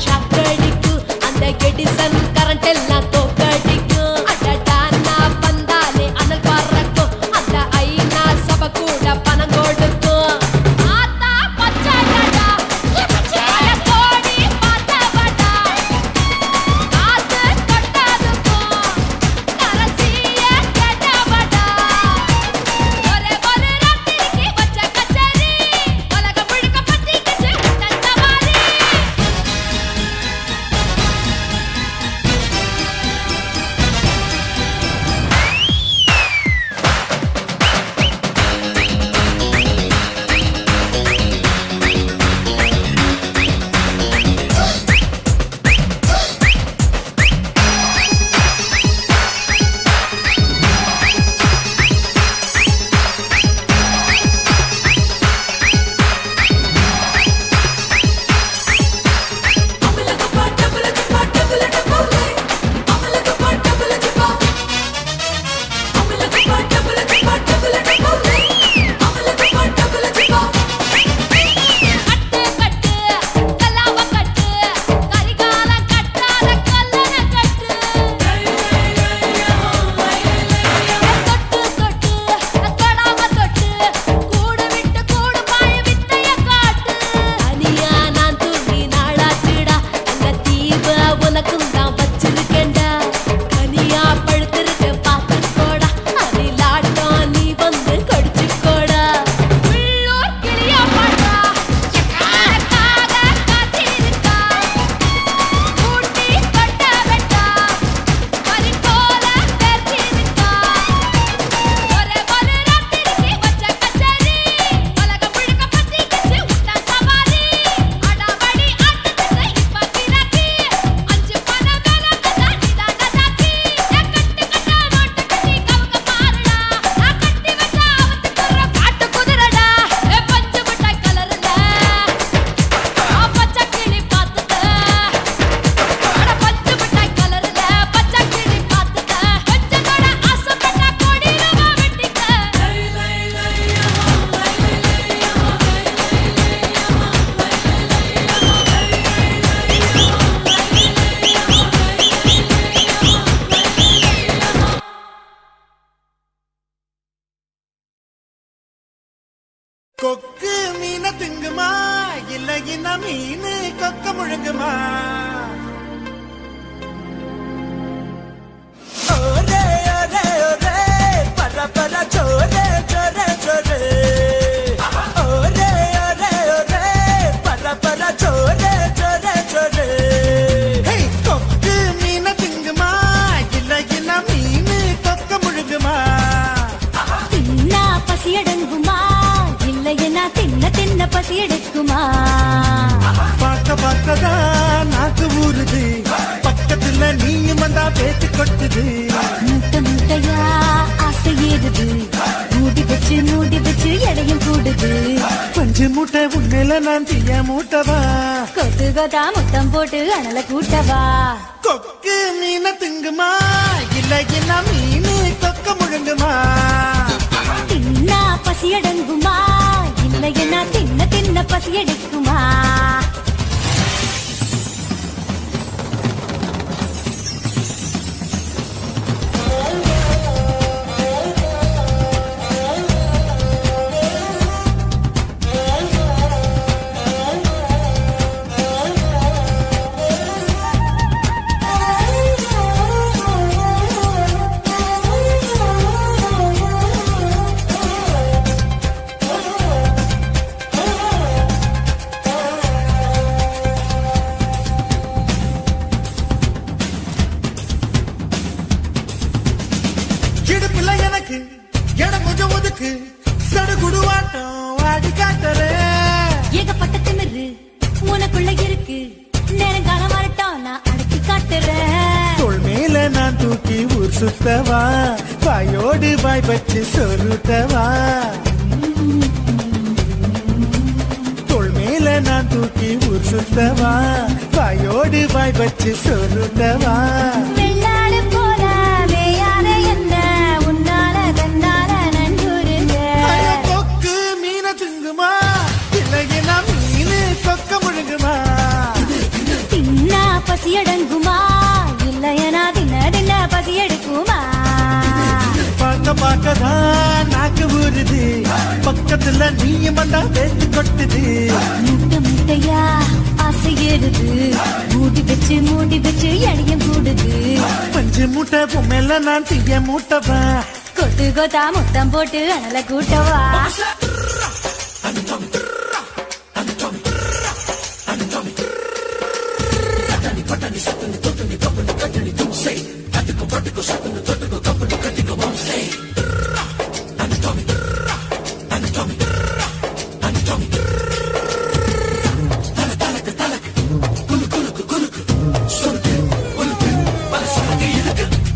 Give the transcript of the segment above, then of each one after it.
ஷாக்கடிக்கும் அந்த Edison current எல்லாம் தோக்கடிக்கும் அடடா நான் வந்தாலே அனல் பறக்கும் அந்த ஐநா சபை கூட பணம் கொடுக்கும் ஆத்தா பச்சடடா பச்சைய கோடி பார்த்தவடா காத்து கொட்டதுக்கும் கரசிய கேட்டவடா ஒரே ஒரு ராத்திரிக்கு வச்ச கச்சேரி உலகம் முழுக்க பத்திக்கிச்சு உட்டன் சவாரி கொக்கு மீன திங்குமா இல்லைன்னா மீன் கொக்க முழுங்குமா ஒரே ஒரே ஒரே பர பர சோரே சோரே சோரே ஒரே ஒரே ஒரே பர பர சோரே சோரே சோரே கொக்கு மீன திங்குமா இல்லைன்னா மீன் கொக்க முழுங்குமா தின்னா பசியடங்குமா இல்லையனா தின்ன தின்ன பசி எடுக்குமா பார்க்க பார்க்கதான் நாக்கு ஊறுது பக்கத்துல நீயும் வந்தா பேச்சு கொட்டுது முட்டை முட்டையா ஆசை ஏறுது மூடி வச்சு எடையும் கூடுது பஞ்சு மூட்டை உன்னில நான் தீய மூட்டவா கொத்து கொத்தா முத்தம் போட்டு அனல கூட்டவா கொக்கு மீன திங்குமா இல்லைன்னா மீன் கொக்க முழுங்குமா தின்னா பசி அடங்குமா இல்லையனா தின்ன தின்ன பசி எடுக்குமா இடுப்புல எனக்கு இடம் கொஞ்சம் ஒதுக்கு சடுகுடுவாட்டம் ஆடி காட்டுறேன் ஏகப்பட்ட திமிரு உனக்குள்ள இருக்கு நேரங்காலம் வரட்டும் நான் அடக்கி காட்டுறேன் தோள் மேல நான் தூக்கி ஊர் சுத்தவா வாயோடு வாய் வச்சு சொருட்டவா தோள் மேல நான் தூக்கி ஊர் சுத்தவா வாயோடு வாய் வச்சு சொருட்டவா வெள்ளாடு போல வேயாத என்ன உன்னால தன்னால நன்றுருங்க கொக்கு மீன திங்குமா இல்லைன்னா மீன் கொக்க முழுங்குமா தின்ன பக்கத்துல நீயும் வந்தா வேத்து கொட்டுது. முட்டை முட்டையா ஆசை ஏறுது, மூடி வச்சு எடையும் கூடுது. பஞ்சு மூட்டை பொம்மையில நான் தீய மூட்டவா, கொத்து கொத்தா முத்தம் போட்டு அனல கூட்டவா.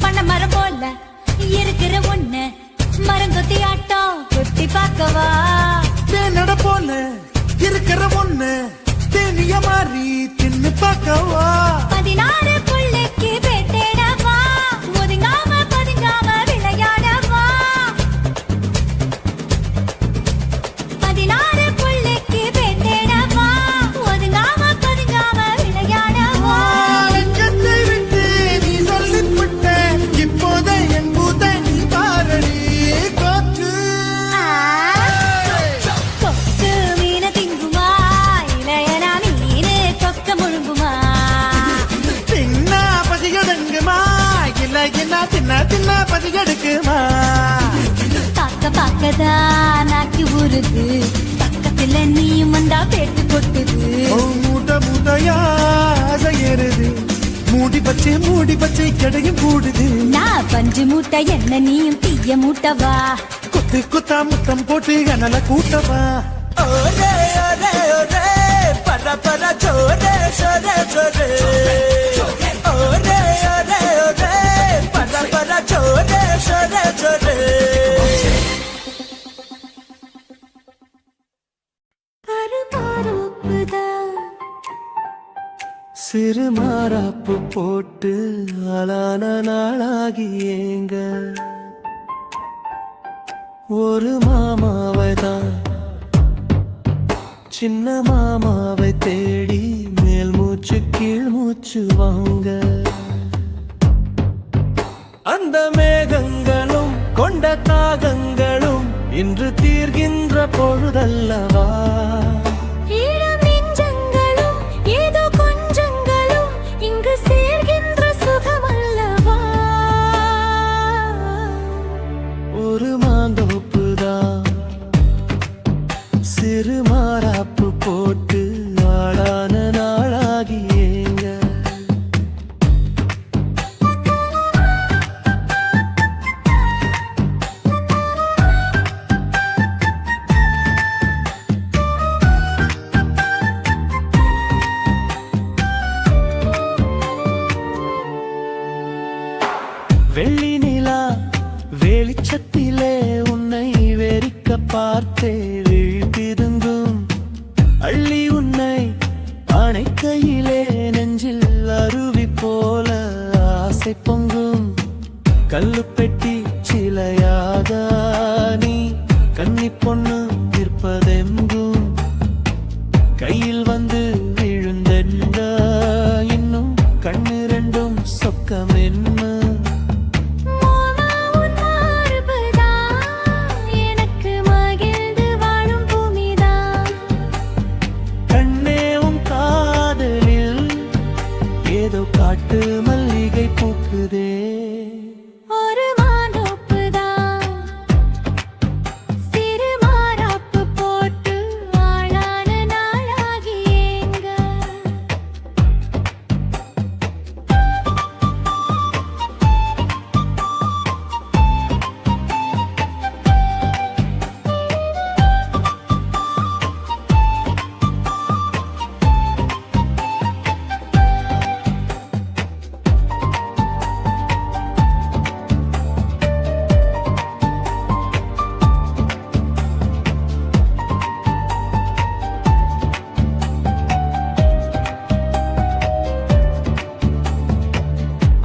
பண்ண மரம் போல இருக்கிற ஒண்ணு மரங்கொத்தி ஆட்டம் கொத்தி பார்க்கவா. தேனட போல இருக்கிற ஒண்ணு தேனிய மாறி தின்னு பார்க்கவா. 16 புள்ளைக்கு பேட்டேடவா, ஒதுங்காம பதுங்காம விளையாடவா. 16 புள்ளைக்கு பேட்டேடவா, ஒதுங்காம பதுங்காம விளையாடவா. வெட்கத்தை விட்டு நீ சொல்லிவிட்ட, இப்போதே என் பூத்தை நீ பாரடி கோத்து. கொக்கு மீன திங்குமா, இளையனா மீனு கொக்க முழுங்குமா. தின்னா பசியடங்குமா, இல்ல என்ன தின்னா பசியெடுக்குமா. பார்க்கதா நாக்கு ஊறுது, பக்கத்துல நீயும் வந்தா பேட்டு கொட்டுது. மூட்டையா ஆசை ஏறுது, மூடி பச்சை கிடையும் கூடுது. நான் பஞ்சு மூட்டை என்ன நீயும் தீய மூட்டவா. கொத்தா முத்தம் போட்டு அனல கூட்டவா. ஓரே ஓரே ஓரே பர பர சோரே சோரே சோரே ஓரே ஓரே ஓரே பர பர சோரே சோரே சோரே. சிறு மாறாப்பு போட்டு ஆளான நாளாகி ஏங்க ஒரு மாமாவை தான் சின்ன மாமாவை தேடி மேல் மூச்சு கீழ் மூச்சு வாங்க. அந்த மேகங்களும் கொண்ட தாகங்களும் இன்று தீர்கின்ற பொழுதல்லவா. ஈரம் நெஞ்சங்களும் ஏதோ கொஞ்சங்களும் இங்கு சேர்கின்ற சுகமல்லவா. ஒரு மாந்தோப்புதான் சிறு மாறாப்பு போட்டு ஆளான நாளாகி ஏங்க. வெள்ளி நிலா வெளிச்சத்திலே உன்னை வெறிக்க பார்த்தே விழிப்பிதுங்கும். அள்ளி உன்னை அணைக்கையிலே நெஞ்சில் அருவி போல ஆசை பொங்கும். கல்லு பெட்டி சிலையாக நீ கன்னி பொண்ணு நிற்பதெங்கும். கையில் வந்து விழுந்தென்ற இன்னும் கண்ணு ரெண்டும் சொக்கம் என்ன. காட்டு மல்லிகை பூக்குதே. ஒரு மாந்தோப்புதான் சிறு மாறாப்பு போட்டு ஆளான நாளாகி ஏங்க.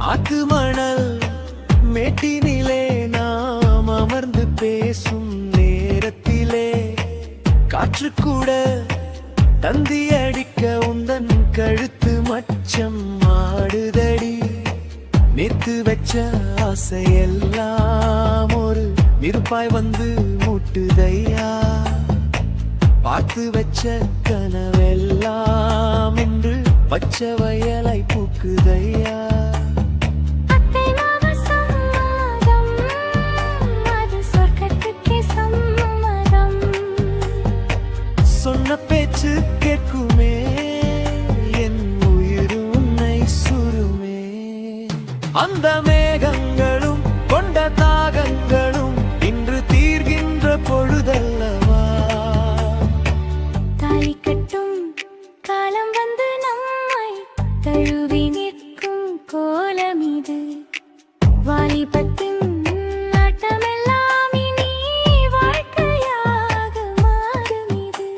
ஆத்து மணல் மேட்டினிலே நாம் அமர்ந்து பேசும் நேரத்திலே காற்று கூட தந்தி அடிக்க உந்தன் கழுத்து மச்சம் ஆடுதடி. நேத்து வச்ச ஆசையெல்லாம் ஒரு நிருப்பாய் வந்து முட்டுதையா. பார்த்து வச்ச கனவெல்லாம் இன்று பச்சை வயலை பூக்குதையா. அத்தை மாமா சம்மதம், அது சொர்க்கத்துக்கே சம்மதம். சொன்ன பேச்சு கேட்குமே என் உயிர் உன்னை சுருமே. அந்த மேகங்களும் கொண்ட தாகங்களும் இன்று தீர்கின்ற பொழுதல்லவா. தாலி கட்டும் காலம் வந்து நம்மை தழுவி நிற்கும் கோலம் இது. வாலிபத்தின் நாட்டமெல்லாம் இனி வாழ்க்கையாக மாறும் இது.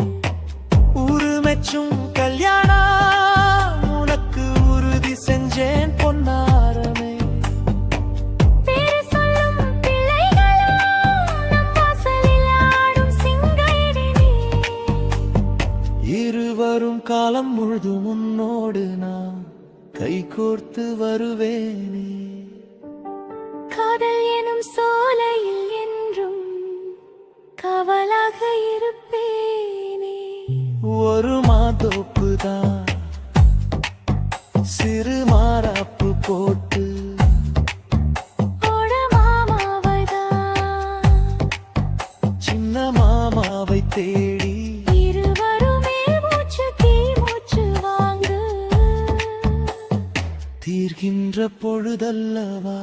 ஊரு மெச்சும் கல்யாணம் உனக்கு உறுதி செஞ்சேன் பொன்னாரமே. பேரு சொல்லும் பிள்ளைகளும் நம் வாசலில் ஆடும் சிங்காரினே. இருவரும் காலம் முழுதும் உன்னோடு நான் கைகோர்த்து வருவேனே. காதல் எனும் சோலையில் என்றும் காவலாக இருப்பேனே. ஒரு மாதோப்புதான் சிறு மாறாப்பு போட்டு ஓட மாமாவதான் சின்ன மாமாவை தேடி இருவருமே மூச்சு தீ மூச்சு வாங்கு. தீர்கின்ற பொழுதல்லவா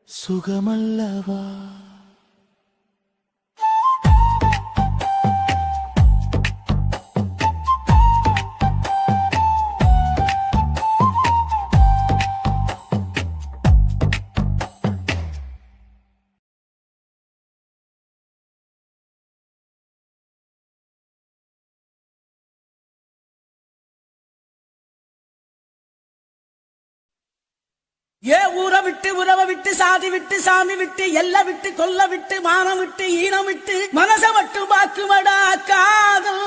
சுகமல்லவா. ஏ ஊரை விட்டு உறவை விட்டு சாதி விட்டு சாமி விட்டு எல்லை விட்டு கொல்ல விட்டு மானம் விட்டு ஈனம் விட்டு மனச மட்டும் பாக்குமடா காதல்.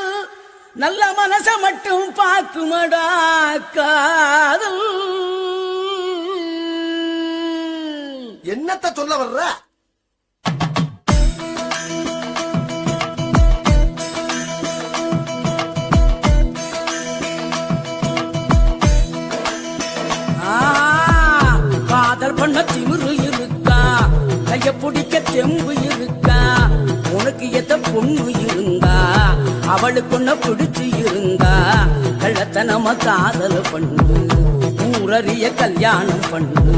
நல்ல மனச மட்டும் பாக்குமடா காதல். என்னத்த சொல்ல வர்ற? காதல் பண்ண திமிரு இருக்கா, கைய பிடிக்க தெம்பு இருக்கா, உனக்கு எத்த பொண்ணு இருந்தா அவளுக்கு ஒன்ன பிடிச்சு இருந்தா கள்ளத்தனமா காதல் பண்ணு, ஊரறிய கல்யாணம் பண்ணு.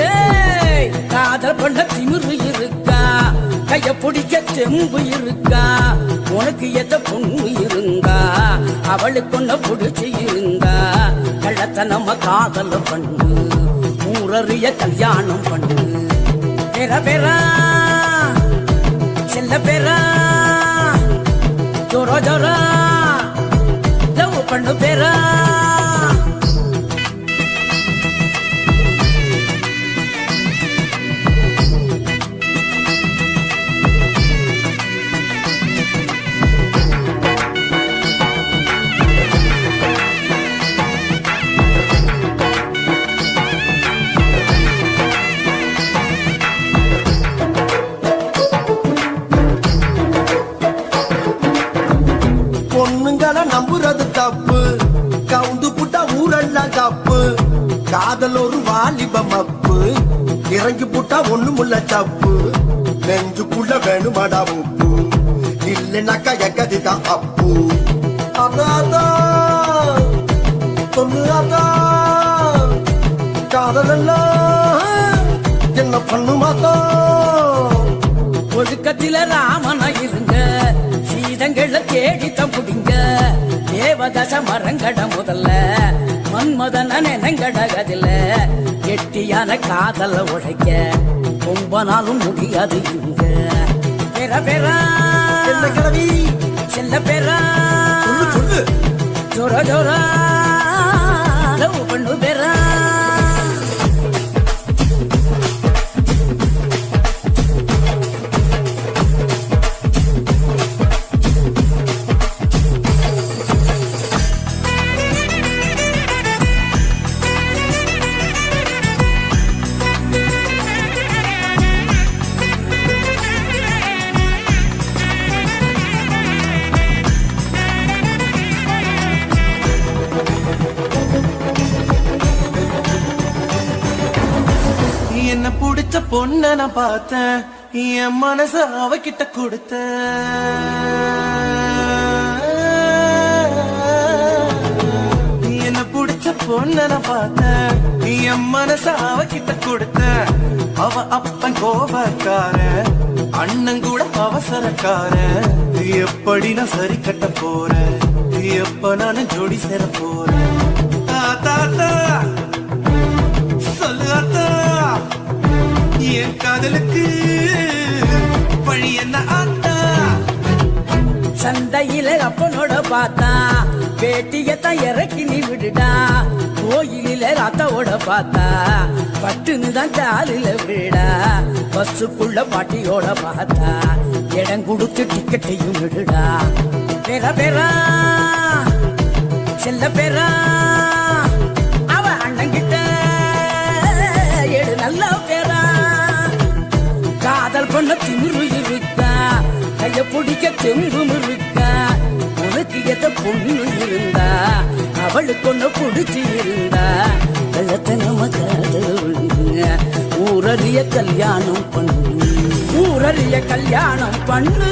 ஏய், காதல் பண்ண திமிரு இருக்கா, கைய பிடிக்க தெம்பு இருக்கா, உனக்கு எத்த பொண்ணு இருந்தா அவளுக்கு ஒன்ன பிடிச்சு இருந்தா கள்ளத்தனமா காதல் பண்ணு, ஊரறிய கல்யாணம் பண்ணு. பெற பெறா செல்ல பெறா ஜோரோ ஜோரா லவ் பண்ணு பெறா. பொண்ணுங்களை நம்புறது தப்பு, கவுந்து புட்டா ஊரெல்லாம் தப்பு. காதல் ஒரு வாலிப மப்பு, இறங்கி புட்டா ஒண்ணுமுள்ள தப்பு. நெஞ்சுக்குள்ள வேணுமாடா உப்பு, இல்லைனாக்கா எங்கதிதான் அப்பு. அதான் சொல்லு அதான் காதல் எல்லாம் என்ன பண்ணுமாதான். ஒழுக்கத்தில ராமனா இருங்க, சீதங்கள தேடித்தம் புடிங்க, தேவதச மரங்கட முதல்ல மன்மதன நினைங்கடகதில்ல. கெட்டியான காதல உழைக்க ரொம்ப நாளும் முடியாது இங்க. பெற பெறா என்ன கிழவி செல்ல பெறா சொல்லு சொல்லு. ஜோர ஜோரா லவ் பண்ணு பெறா. பொண்ண நான் பார்த்தேன் என் மனச அவகிட்ட கொடுத்தேன் என்ன பிடிச்ச பொண்ண நான் பார்த்தேன் என் மனச அவகிட்ட கொடுத்தேன் அவ அப்பன் கோபக்காரன் அண்ணன் கூட அவசரக்காரன் எப்படி நான் சரி கட்ட போறேன் எப்ப நானும் ஜோடி சேர போறேன் தாத்தா சொல்லு அத்தா என் காதலுக்கு வழி என்ன ஆத்தா சந்தையில அப்பனோட பார்த்தா வேட்டியத்தான் இறக்கி நீ விடுடா கோயிலில ராத்தாவோட பார்த்தா பட்டுன்னு தான் காலில விடா பஸ்ஸுக்குள்ள பாட்டியோட பார்த்தா இடம் கொடுத்து டிக்கெட்டையும் விடுடா பேரா பேரா செல்ல பேரா அவ அண்ணங்கிட்ட எடு நல்ல பேரா காதல் பண்ண திமிரு இருக்கா கைய பிடிக்க தெம்பும் இருக்கா உனக்கு எத பொண்ணு இருந்தா அவளுக்கு ஒண்ணு பிடிச்சி இருந்தா வெள்ளத்தை நம்ம காதல் ஊரறிய கல்யாணம் பண்ணு ஊரறிய கல்யாணம் பண்ணு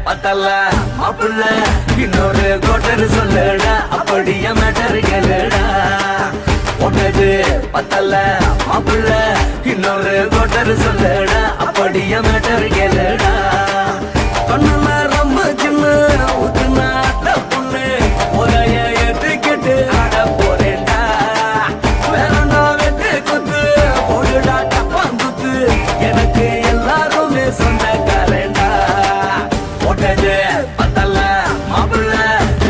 பத்தல்ல மாப்பிள்ள இன்னொரு கோட்டர் சொல்லுடா அப்படியே மேட்டர் கேளுடா ஒன்னது பத்தல்ல மாப்பிள்ள இன்னொரு கோட்டர் சொல்லுடா அப்படியே மேட்டர் கேளுடா சொன்ன ரொம்ப சின்ன ஊத்துனா பொண்ணு ஒரைய ஏத்துக்கிட்டு ஆட போறேன்டா வேறண்டா வெட்டு குத்து போடுடா டப்பாங்குத்து எனக்கு எல்லாருமே சொந்தக்காரேண்டா பத்தல்ல மாப்பிள்ள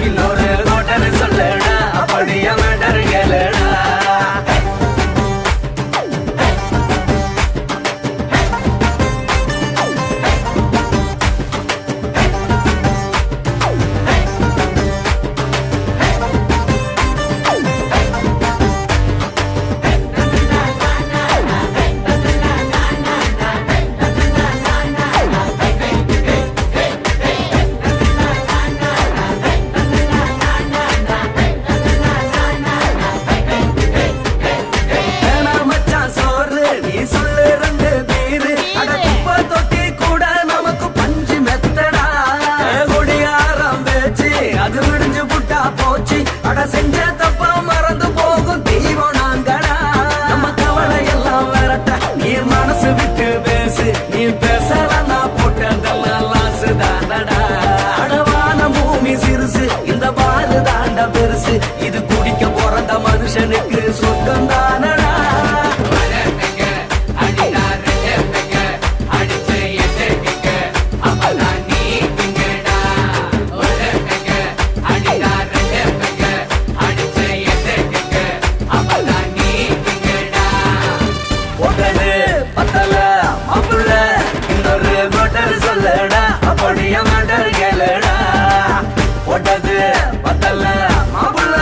இன்னொரு கோட்டர் சொல்லுடா அப்படியே மேட்டர் கேளுடா செஞ்ச தப்பா மறந்து போகும் தெய்வம் நாங்கடா நம்ம கவலை எல்லாம் விரட்ட நீ மனசு விட்டு பேசு நீ பேசலன்னா போட்டதெல்லாம் லாசு தானடா அடவான பூமி சிறுசு இந்த பாரு தாண்ட பெருசு இது குடிக்க பிறந்த மனுஷனுக்கு சொர்க்கம் தானடா அப்படியே மேட்டர் கேளுடா ஒட்டது பத்தல்ல மாப்பிள்ள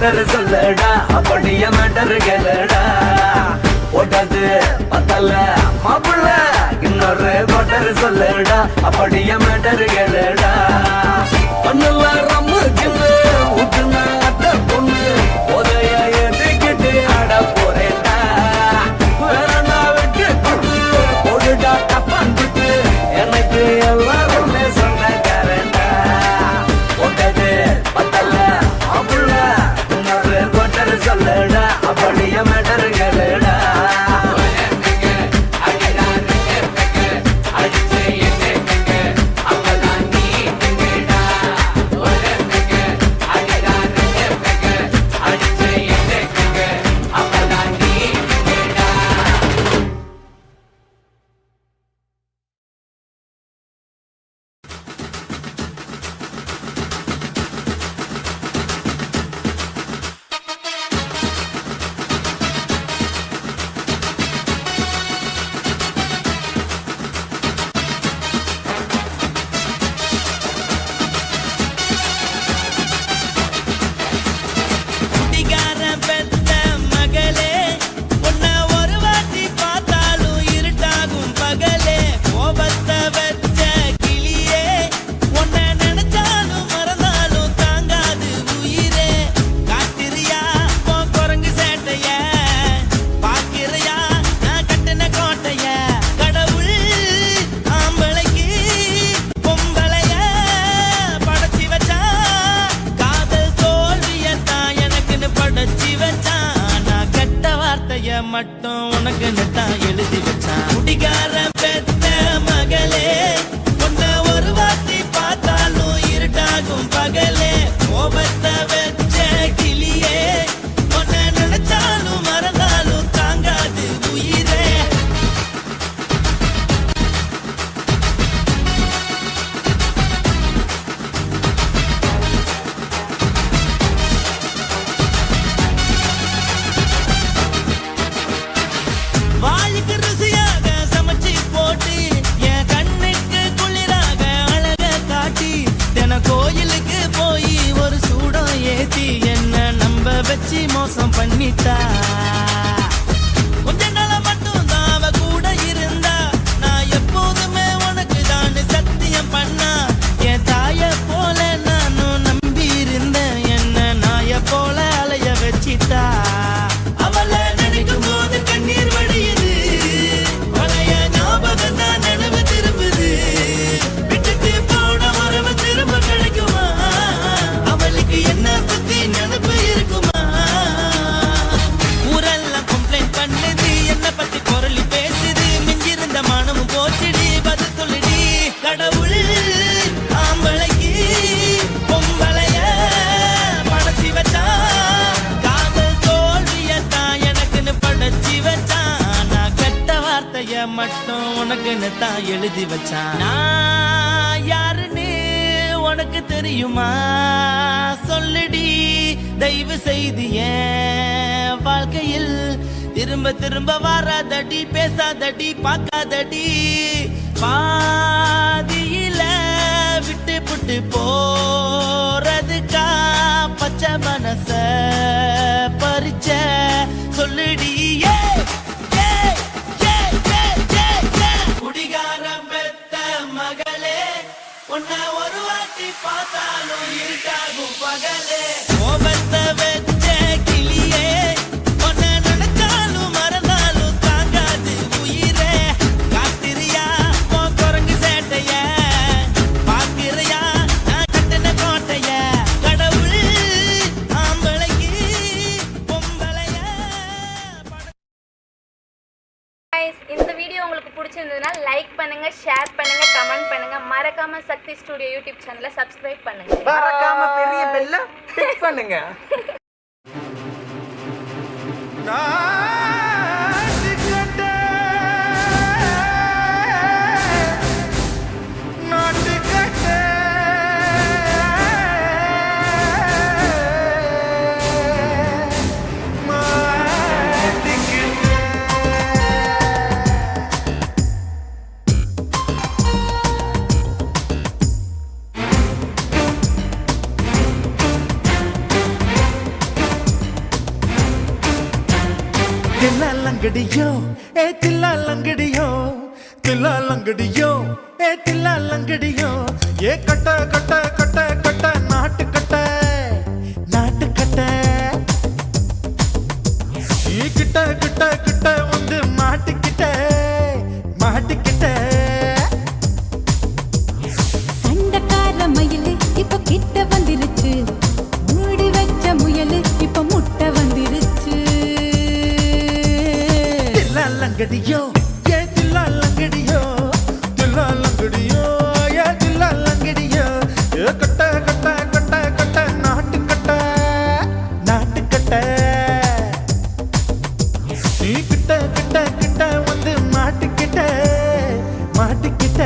கோட்டர் சொல்லடா அப்படியே மேட்டர் கேளுடா போட்டது பத்தல மாப்பிள்ள இன்னொரு கோட்டர் சொல்லடா அப்படியே மேட்டர் கேளுடா பண்ணுல ரம்மு கிண்ணு ஊத்துன அட்ட பொண்ணு உதய ஏத்துக்கிட்டு ஆட போறேன்டா வேறண்டா வெட்டு குட்டு போடுடா டப்பான் குட்டு எனக்கு எல்லாருமே சொந்தக்காரன்டா போட்டது பத்தல மாப்பிள்ள இன்னொரு கோட்டர் சொல்லடா அப்படியே மேட்டர் கேளுடா மட்டும் உனக்கு தான் எழுதி வச்சான் குடிகார பெத்த மகளே உன்னை ஒரு வாட்டி பார்த்தாலும் இருட்டாகும் பகலே கோபத்தை வச்ச கிளியே உன்னை நினைச்சாலும் மறந்தாலும் தாங்காது உயிரே வாய்க்கு ருசியாக சமைச்சு போட்டு என் கண்ணுக்கு குளிராக அழக காட்டி தின கோயிலுக்கு போய் ஒரு சூடம் ஏத்தி என்ன நம்ப வச்சு மோசம் பண்ணிட்டா கொஞ்ச நாள மட்டும் தான் அவ கூட இருந்தா நான் எப்போதுமே உனக்கு தான் சத்தியம் பண்ணா என் தாய போல நானும் நம்பி இருந்தேன் என்ன நாய போல அலைய வச்சிட்டா அவளை நினைக்கும் போது கண்ணீர் வடியுது பழைய ஞாபகம் தான் நினைவு திரும்புது விட்டுட்டு போன உறவு திரும்ப கிடைக்குமா அவளுக்கு என்ன பத்தி நினைப்பு இருக்குமா ஊரெல்லாம் கம்ப்ளைண்ட் பண்ணுது என்ன பத்தி பொருளி பேசுது மிஞ்சிருந்த மானமும் போச்சுடி பதில் சொல்லுடி கடவுள் ஆம்பளைக்கு பொம்பளைய படைச்சி வச்சா காதல் தோல்வியத்தான் எனக்குன்னு படைச்சி வச்சான் நான் கெட்ட வார்த்தைய மட்டும் உனக்குன்னு தான் எழுதி வச்சான் நான் யாருன்னு உனக்கு தெரியுமா சொல்லுடி தயவு செய்து என் வாழ்க்கையில் திரும்ப திரும்ப வராதடி பேசாதடி பார்க்காதடி பாதியில விட்டு புட்டு போறதுக்கா பச்சை மனச பறிச்ச சொல்லுடி குடிகாரம் பெத்த மகளே உன்னை ஒரு வாட்டி பார்த்தாலும் இருட்டாகும் பகலே கோபத்தை வச்ச கிளியே உன்னை நினைச்சாலும் மறந்தாலும் தாங்காது உயிரே காத்திரியா உன் குரங்கு சேட்டைய பாக்கிறியா நான் கட்டின கோட்டைய கடவுள் ஆம்பளைக்கு பொம்பளைய Guys, இந்த வீடியோ உங்களுக்கு பிடிச்சிருந்ததுன்னா லைக் பண்ணுங்க, ஷேர் பண்ணுங்க, கமெண்ட் பண்ணுங்க, மறக்காம சக்தி ஸ்டுடியோ யூடியூப் சேனலை சப்ஸ்கிரைப் பண்ணுங்க. மறக்காம பெரிய பெல்ல கிளிக் பண்ணுங்க. லங்கடியோ ஏ தில்லா லங்கடியோ தில்லா லங்கடியோ ஏ தில்லா லங்கடியோ ஏ கட்ட கட்ட கட்ட கட்ட நாட்டு கட்ட நாட்டு கட்ட நீ கிட்ட கிட்ட கிட்ட வந்து மாட்டிக்கிட்ட மாட்டிக்கிட்ட சண்டக்கார மயிலு இப்ப கிட்ட வந்துருச்சு மூடி வச்ச முயலு இப்ப முட்டை வந்துருச்சு தில்லா லங்கடியோ ஏ தில்லா லங்கடியோ தில்லா லங்கடியோ ஏ தில்லா லங்கடியோ ஏ கட்ட கட்ட கட்ட கட்ட நாட்டு கட்ட நாட்டு கட்ட நீ கிட்ட கிட்ட கிட்ட வந்து மாட்டிக்கிட்ட மாட்டிக்கிட்ட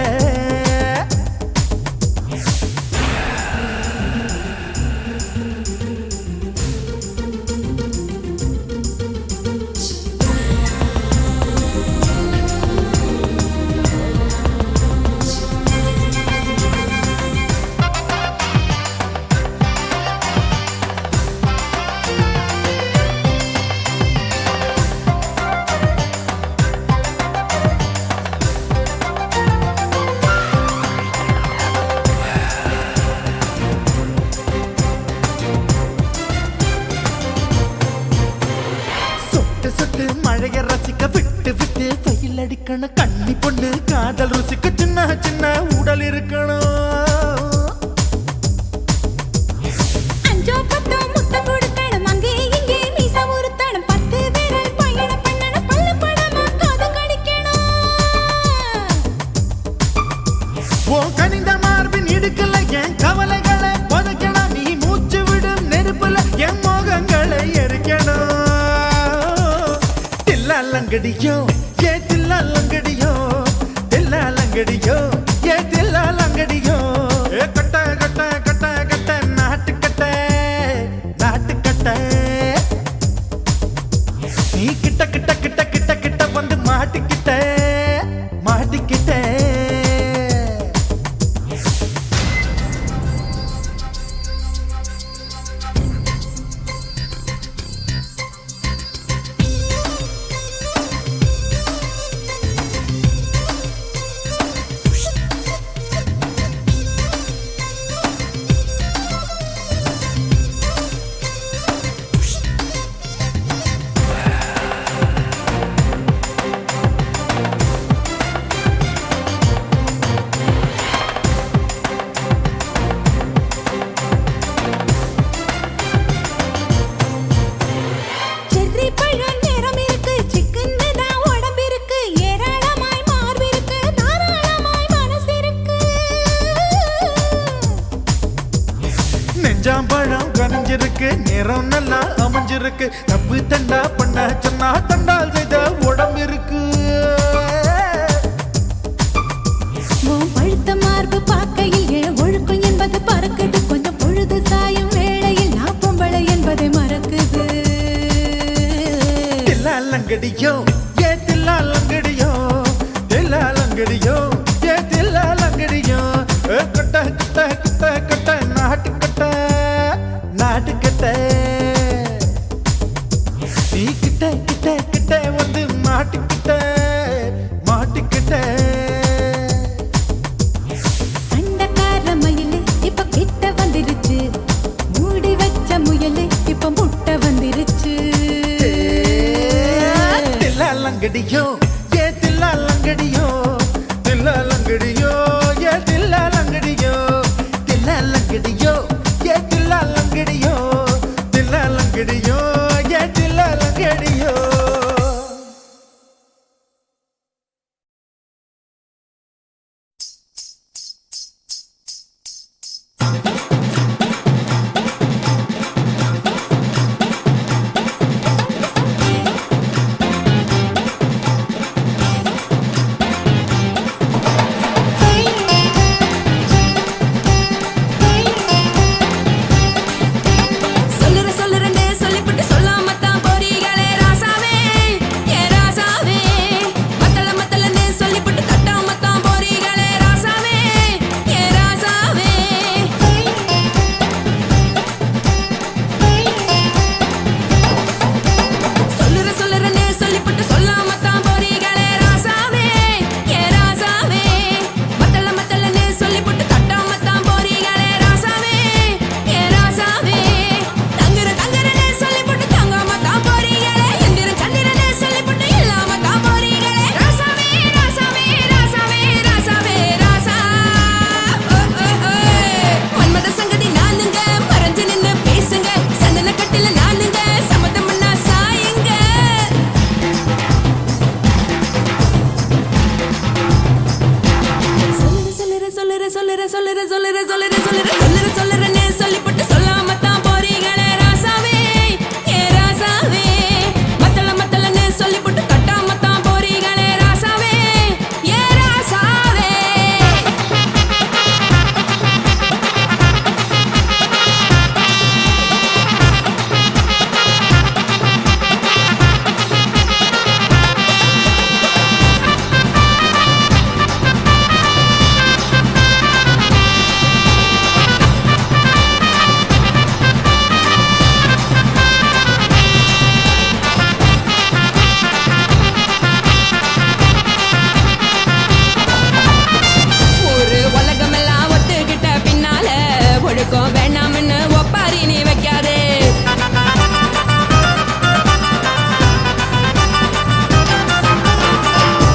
சொட்டு சொட்டு மழைய ரசிக்க விட்டு விட்டு வெயில் அடிக்கணும் கண்ணி பொண்ணு காதல் ருசிக்க சின்ன சின்ன உடல் இருக்கணும் அஞ்சோ பத்தோ முத்தம் கொடுக்கணும் அங்கே இங்கே மீசா உருத்தணும் 10 விரல் பயணம் பண்ணணும் பல்ல படமா காது கடிக்கணும் ஓ கனிந்த மார்பின் இடுக்கல என் கவலைகளை புதைக்கணும் நீ மூச்சு விடும் நெருப்புல என் மோகங்களை எரிக்கணும் தில்லா லங்கடியோ ஏ தில்லா லங்கடியோ தில்லா லங்கடியோ ஏ தில்லா லங்கடியோ ஏ கட்ட கட்ட கட்ட கட்ட நாட்டு கட்ட நாட்டு கட்ட நீ கிட்ட கிட்ட கிட்ட கிட்ட கிட்ட வந்து மாட்டிக்கிட்ட மாட்டிக்கிட்ட செர்ரி பழம் நிறம் இருக்கு சிக்கன்னு தான் உடம்பு இருக்கு ஏராளமாய் மார்பு இருக்கு தாராளமாய் மனசு இருக்கு நெஞ்சாம்பழம் கனிஞ்சிருக்கு நிறம் நல்லா அமைஞ்சிருக்கு தப்பு தண்டா பண்ண சொன்னா தண்டால் செய்த உடம்பு இருக்கு உன் பழுத்த மார்பு பார்க்கையில் என் ஒழுக்கம் என்பது பறக்குது கொஞ்சம் பொழுது சாயும் வேளையில் நான் பொம்பளை என்பதை மறக்குது தில்லா லங்கடியோ ஏ தில்லா லங்கடியோ தில்லா லங்கடியோ ஏ தில்லா லங்கடியோ ஏ கட்ட கட்ட கட்ட கட்ட நாட்டு கட்ட நாட்டு கட்ட நீ கிட்ட கிட்ட கிட்ட வந்து மாட்டிக்கிட்ட மாட்டிக்கிட்ட சண்டக்கார மயிலு இப்ப கிட்ட வந்துருச்சு மூடி வச்ச முயலு இப்ப முட்டை வந்துருச்சு தில்லா லங்கடியோ ஏ தில்லா லங்கடியோ தில்லா லங்கடியோ ஏ தில்லா லங்கடியோ தில்லா லங்கடியோ ஏ தில்லா லங்கடியோ தில்லா லங்கடியோ ஏ தில்லா லங்கடியோ சொல்லுறேன்னு சொல்லிப்பட்டு சொல்லாமத்தான் போறீங்களே ராசாவே ஏ ராசாவே மத்தளன்னு சொல்லிப்பட்டு கட்டாமத்தான் போறீங்களே ராசாவே ஏ ராசாவே ஒரு உலகமெல்லாம் ஒத்துக்கிட்ட பின்னால ஒழுக்கம் வேண்டாம்னு ஒப்பாரி நீ வைக்காதே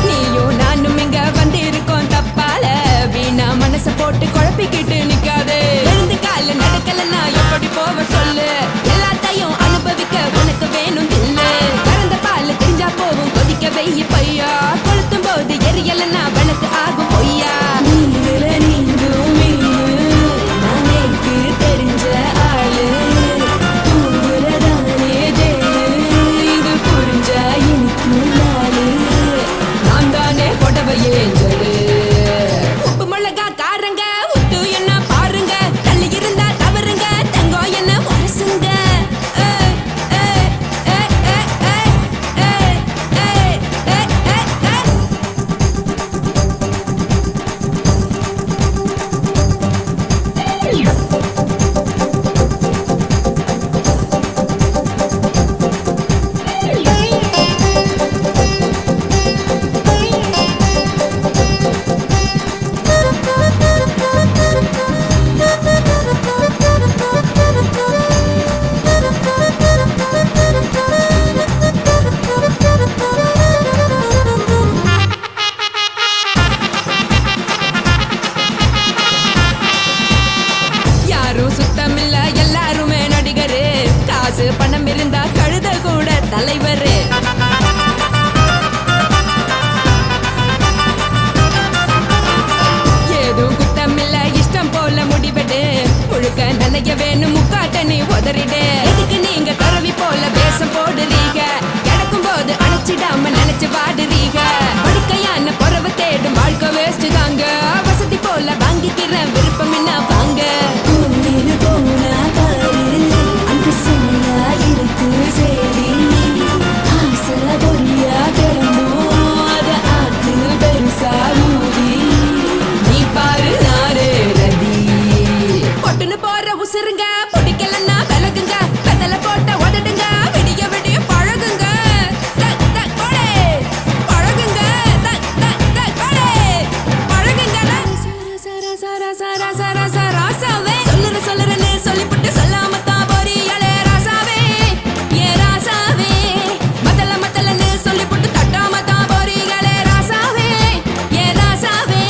நீயும் நானும் இங்க வந்திருக்கோம் தப்பால வீணா மனச போட்டு குழப்பிக்கிட்டு நிக்காதே எழுந்து கால நடக்கலன்னா எப்படி போவ சொல்லு எல்லாத்தையும் அனுபவிக்க உனக்கு வேணும் இல்ல கறந்த பால் தெரிஞ்சா போகும் கொதிக்க வெய்ய பையா கொளுத்தும் போது எரியலன்னா வனக்கு ஆகும் பொய்யா நீங்கள நீங்கும் மீனு நானேக்கு தெரிஞ்ச ஆளு தூங்குறதானே ஜெயிலு இது புரிஞ்சா எனக்கு நாளு நான் தானே புடவையே ஜெடு உப்பு மிளகா காரங்க உத்து என்ன பாருங்க தள்ளி இருந்தா தவறுங்க தங்கம் என்ன வரசுங்க யாரும் சுத்தமில்ல எல்லாருமே நடிகரு காசு பணம் இருந்தா கழுத கூட தலைவரு ஏதும் குத்தமில்ல இஷ்டம் போல முடிவெடு முழுக்க நனைய வேணும் முக்காட்ட நீ உதறிடு இதுக்கு நீங்க கரவி போல வேஷம் போடுறீங்க கிடக்கும் போது அணைச்சிடாம நினைச்சு வாடுறீங்க படுக்கையான பொறவை தேடும் வாழ்க்கை வேஸ்ட் தாங்க வசதி போல வாங்கிக்கிற விருப்பம் என்ன வாங்க போனா பாரு அங்கு சுமையா இருக்கு சரி ஆசை பொரியா கிளம்பும் அத ஆத்து பெருசா ஊதி நீ பாரு நாரே ரதி பொட்டுன்னு போற உசுருங்க பிடிக்கலன்னா விலகுங்க கதல போட்ட உதடுங்க விடிய விடிய பழகுங்க கொடே பழகுங்க கொடே பழகுங்க ராசாவே சொல்லுறேன்னு சொல்லிப்புட்டு சொல்லாமத்தான் போறீங்களே ராசாவே ஏ ராசாவே மத்தளன்னு சொல்லிப்புட்டு தட்டாமத்தான் போறீங்களே ராசாவே ஏ ராசாவே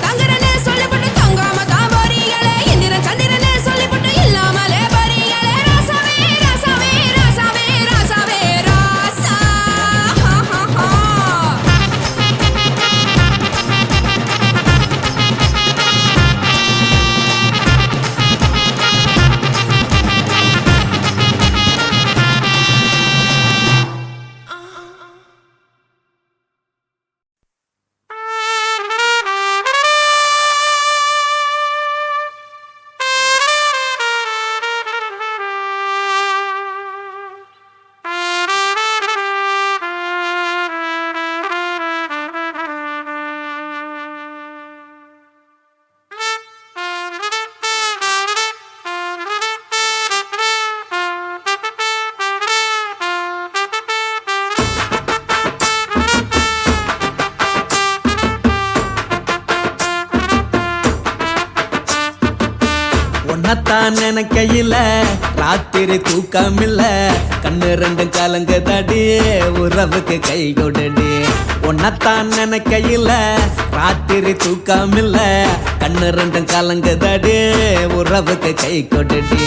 தங்குறேன்னு சொல்லிப்புட்டு தங்காமத்தான் போறீங்களே இந்திரன் சந்திரன்னு சொல்லிப்புட்டு இல்லாமலே போறீங்களே ராசாவே ராசாவே ராசாவே ராசாவே ராசா உன்னத்தான் நினைக்கையில ராத்திரி தூக்கமில்ல கண்ணு ரெண்டும் கலங்குதடி உறவுக்கு கை கொடுடி உன்னத்தான் நினைக்கையில ராத்திரி தூக்கமில்ல கண்ணு ரெண்டும் கலங்குதடி உறவுக்கு கை கொடுடி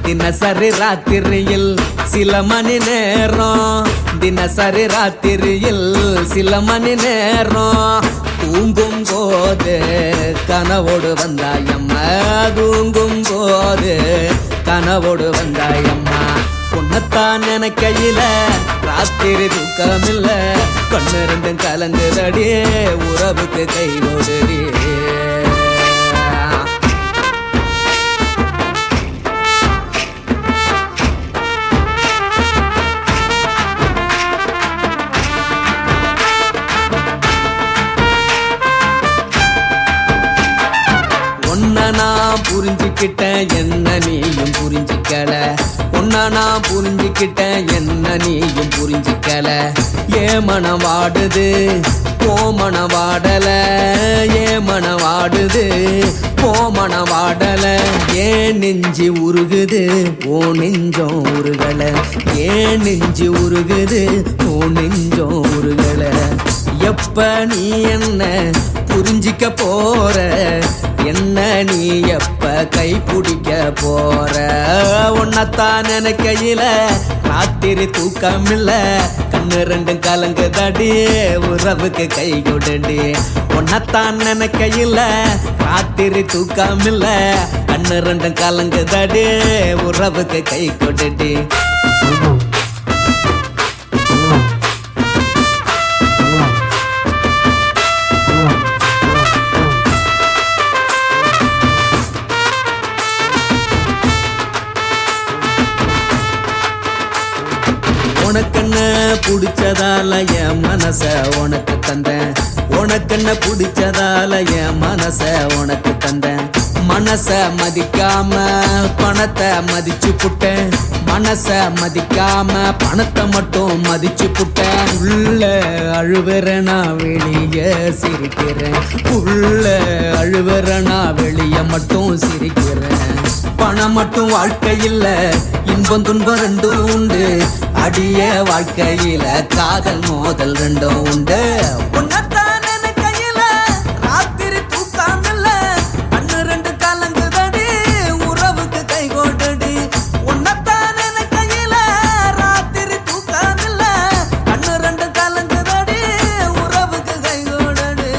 தினசரி ராத்திரியில் சில மணி நேரம் தினசரி ராத்திரியில் சில மணி நேரம் தூங்கும் போது கனவோடு வந்தாயம்மா தூங்கும் போது கனவோடு வந்தாயம்மா உன்னைத்தான் நினைக்கையில ராத்திரி தூக்கமில்ல கண்ணு ரெண்டும் கலங்குதடி உறவுக்கு கை ஓடுடி நான் புரிஞ்சுக்கிட்டேன் என்ன நீயும் புரிஞ்சிக்கல உன்ன நான் புரிஞ்சுக்கிட்டேன் என்ன நீயும் புரிஞ்சிக்கல ஏ மனம் வாடுது போ மனம் வாடல ஏ மனம் வாடுது போ மனம் வாடல ஏன் நெஞ்சு உருகுது ஓ நெஞ்சம் உருகல ஏன் நெஞ்சு உருகுது ஓ நெஞ்சம் உருகல எப்ப நீ என்ன புரிஞ்சிக்க போற என்ன நீ எப்ப கை பிடிக்க போற உன்னைத்தான் நினைக்கையில ராத்திரி தூக்கமில்ல கண்ணு ரெண்டும் கலங்குதடி உறவுக்கு கை கொடுடி உன்னைத்தான் நினைக்கையில ராத்திரி தூக்கமில்ல கண்ணு ரெண்டும் கலங்குதடி உறவுக்கு கை கொடுடி உனக்கென்ன பிடிச்சதால என் மனச உனக்கு தந்தேன் உனக்கென்ன பிடிச்சதால என் மனச உனக்கு தந்தேன் மனச மதிக்காம பணத்தை மதிச்சு புட்டேன் மனச மதிக்காம பணத்தை மட்டும் மதிச்சு புட்டேன் உள்ள அழுவுறனா வெளிய சிரிக்கிறேன் உள்ள அழுவுறனா வெளிய மட்டும் சிரிக்கிறேன் பணம் மட்டும் வாழ்க்கை இல்ல இன்பம் துன்பம் ரெண்டும் உண்டு அடிய வாழ்க்கையில காதல் மோதல் ரெண்டும் உண்டு உன்னத்தான கையில ராத்திரி தூக்காமல்ல கண்ணு ரெண்டு கலங்குதடி உறவுக்கு கை கோட்டடி உன்னத்தான கையில ராத்திரி தூக்காமல்ல கண்ணு ரெண்டு கலங்குதடி உறவுக்கு கை கோட்டடி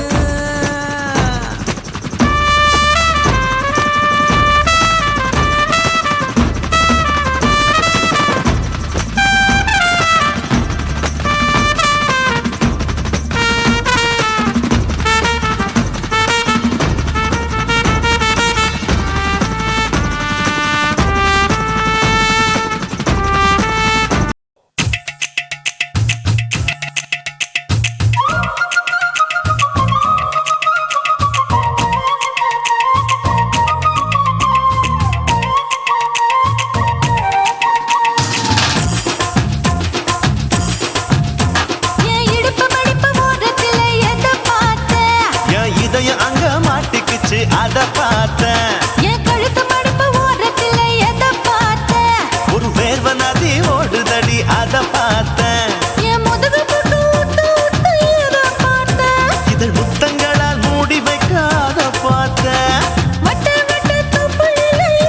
அத பார்த்தேன் என் கழுத்து மடிப்பு ஓரத்துல எதை பார்த்தேன் ஒரு வேர்வ நதி ஓடுதடி அத பார்த்தேன் என் முதுகு போட்டு ஊத்து ஊத்து எதை பார்த்தேன் இதழ் முத்தங்களால் மூடி வைக்க அத பார்த்தேன் வட்ட வட்ட துப்புல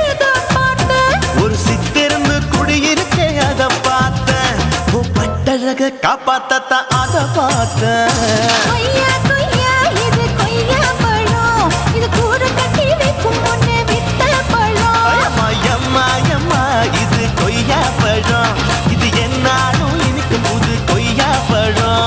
எதை பார்த்தேன் ஒரு சித்திருந்து குடியிருக்கே அத பார்த்தேன் பட்டழக காப்பாத்தத்தான் அத பார்த்தேன் கொய்யா கொய்யா இது கொய்யா பழம் இது கூட கட்டி வைக்கும் முன்னே வித்த பழம் அம்மா இது கொய்யா பழம் இது என்னாலும் இனிக்கும் புது கொய்யா பழம்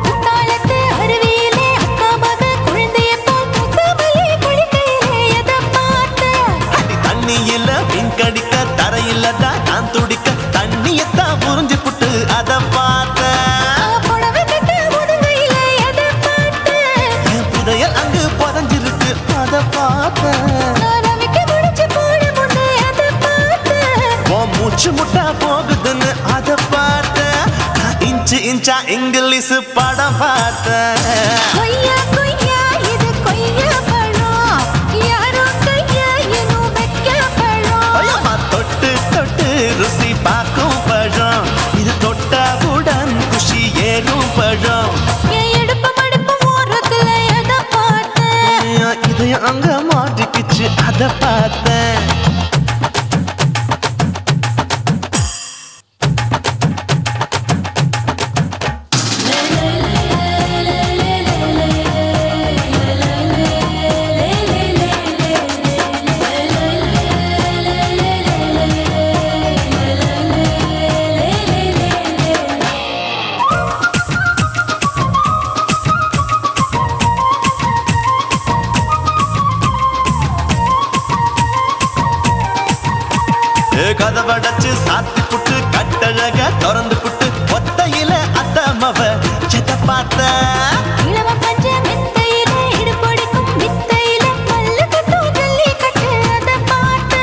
குத்தாலத்து அருவியிலே அக்கா மக குழந்தைய போல் முசாமலே குளிக்கையிலே எதை பார்த்தேன் அடி தண்ணியில மீன் கடிக்க தரையில தான் நான் துடிக்க தண்ணியத்தான் புரிஞ்சு புட்டு அத பார்த்தேன் புடவை கட்ட முதுகையிலே எதை பார்த்தேன் என் புதையல் அங்கு புதஞ்சிருக்கு அத பார்த்தேன் நான் அவிக்க முடிச்சு போட முன்னே எதை பார்த்தேன் உன் மூச்சு முட்டா போகுதுன்னு அத பார்த்தேன் நான் இன்ச்சு இன்ச்சா இங்கிலீஷ் படம் பார்த்தேன் கொய்யா கொய்யா இது கொய்யா பழம் யாரோ கையா அத பார்த்தேன். கதவடைச்சு சாத்தி புட்டு கட்டழக திறந்து புட்டு ஒத்தையில அத்தமவ செத்த பார்த்த இளவ பஞ்ச மெத்தையில இடுபொடிக்கும் வித்தையில மல்லு கட்டும் ஜல்லி கட்டு அத பார்த்த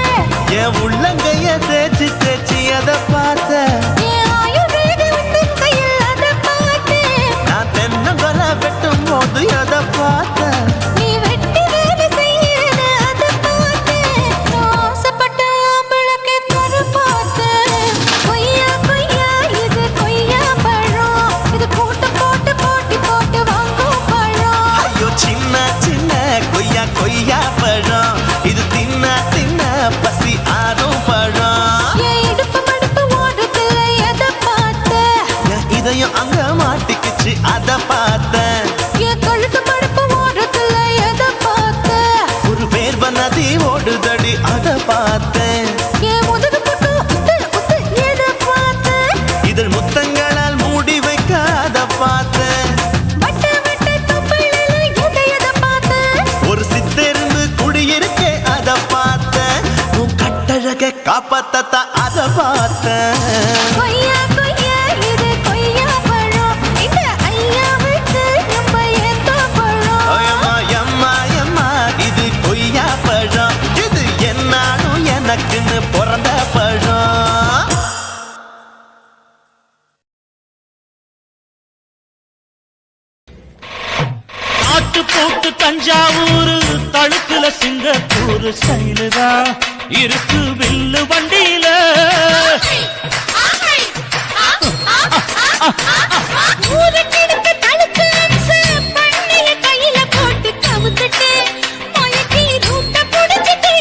என் உள்ளங்கைய தேய்ச்சி தேய்ச்சி அத பார்த்த என் ஆயுர்வேத உந்தன் கையில் அத பார்த்த நான் தென்னங்கொலை வெட்டும் போது அத பார்த்த நீ வெட்டி வேலை செய்யறது அத பார்த்த ஆசைப்பட்ட ஆம்பளுக்கு தர பார்த்த கொய்யா கொய்யா இது கொய்யா பழம் இது போட்டு போட்டு போட்டி போட்டு வாங்கும் பழம் ஐயோ சின்ன சின்ன கொய்யா கொய்யா பழம் இது தின்ன தின்ன பசி ஆறும் பழம் என் இடுப்பு மடுப்பு ஓடுதுல எதை பார்த்த என் இதயம் அங்க மாட்டிக்கிச்சு அத பார்த்தேன் என் கழுத்து மடுப்பு ஓடுதுல எதை பார்த்த ஒரு வேர்வ நதி ஓடுதடி அத பார்த்தேன் என் முதுகு புட்டு உத்து உத்து எதை பார்த்த இதழ் முத்தங்களால் மூடி வைக்க அத பார்த்தேன் வட்ட வட்ட தொப்பையில எதை பார்த்த ஒரு சித்தெருந்து குடியிருக்கே அத பார்த்தேன் உன் கட்டழக காப்பாத்தத்தா அத பார்த்தேன் கொய்யா கொய்யா இது கொய்யா பழம் இந்த ஐயாவுக்கு நம்ம ஏத்த பழம் அம்மா எம்மா எம்மா இது கொய்யா பழம் இது என்னாலும் எனக்குன்னு பிறந்த பழம் ஆட்டு போட்டு தஞ்சாவூர் தழுக்குல சிங்கப்பூர் ஸ்டைலு தான் இருக்கு வில்லு வண்டியில. ஊருக்கெடுத்து தடுத்து அம்சு பண்ணிய கையில போட்டு கவுத்துட்டு மயக்கி ரூட்ட புடிச்சிட்டு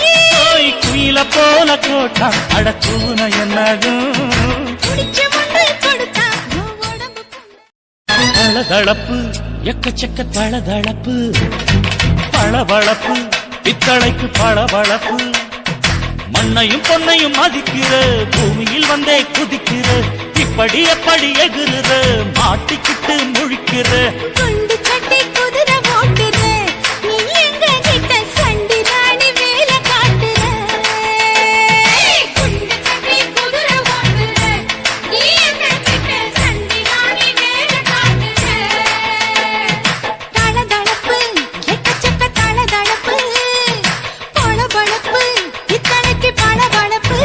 ஓய் குயில போல கோட்டா அடக்கூன என்னதும் குடிச்ச மண்ணு கொடுத்தா உன் உடம்பு தளதளப்பு எக்கச்சக்க தளதளப்பு பளபளப்பு பித்தளைக்கு பளபளப்பு மண்ணையும் பொன்னையும் மதிக்கிற பூமியில் வந்தே குதிக்கிற இப்படி எப்படி எகுற மாட்டிக்கிட்டு முழிக்கிற குண்டு கட்டி குதிரை ஓட்டுற நீ எங்க கிட்ட சண்டி ராணி வேலை காட்டுற குண்டு கட்டி குதிரை ஓட்டுற நீ எங்க கிட்ட சண்டி ராணி வேலை காட்டுற தளதளப்பு எக்கச்சக்க தளதளப்பு பளபளப்பு இத்தனைக்கு பளபளப்பு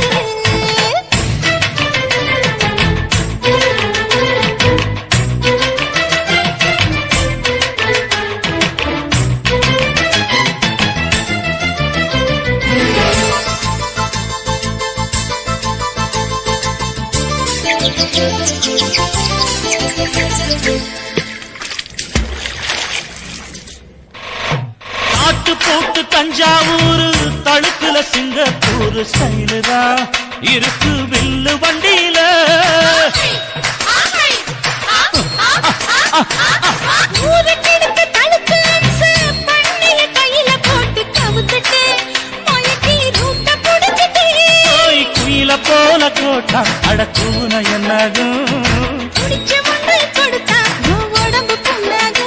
ஆட்டு போட்டு தஞ்சாவூர் தழுக்குல சிங்கப்பூர் ஸ்டைலு தான் இருக்கு வில்லு வண்டியில. ஊருக்கெடுத்து தடுத்து அம்சு பண்ணிய கையில போட்டு கவுத்துட்டு மயக்கி ரூட்ட புடிச்சிட்டு ஓய் குயில போல கோட்டா அடக்கூன என்னதும் குடிச்ச மண்ணு கொடுத்தா உன் உடம்பு புண்ணாக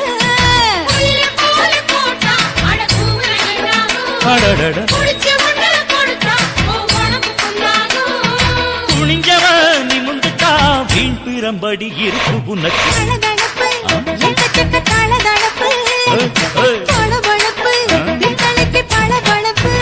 குயில போல போட்டா அடக்கூன என்னாகும் அடடட குடிச்ச மண்ணு கொடுத்தா உன் உடம்பு புண்ணாகும் துணிஞ்சவ நிமுந்துட்டா வீண் பிறம்படி இருக்கு உனக்கு. தளதளப்பு எக்கச்சக்க தளதளப்பு பளபளப்பு இத்தனைக்கு பளபளப்பு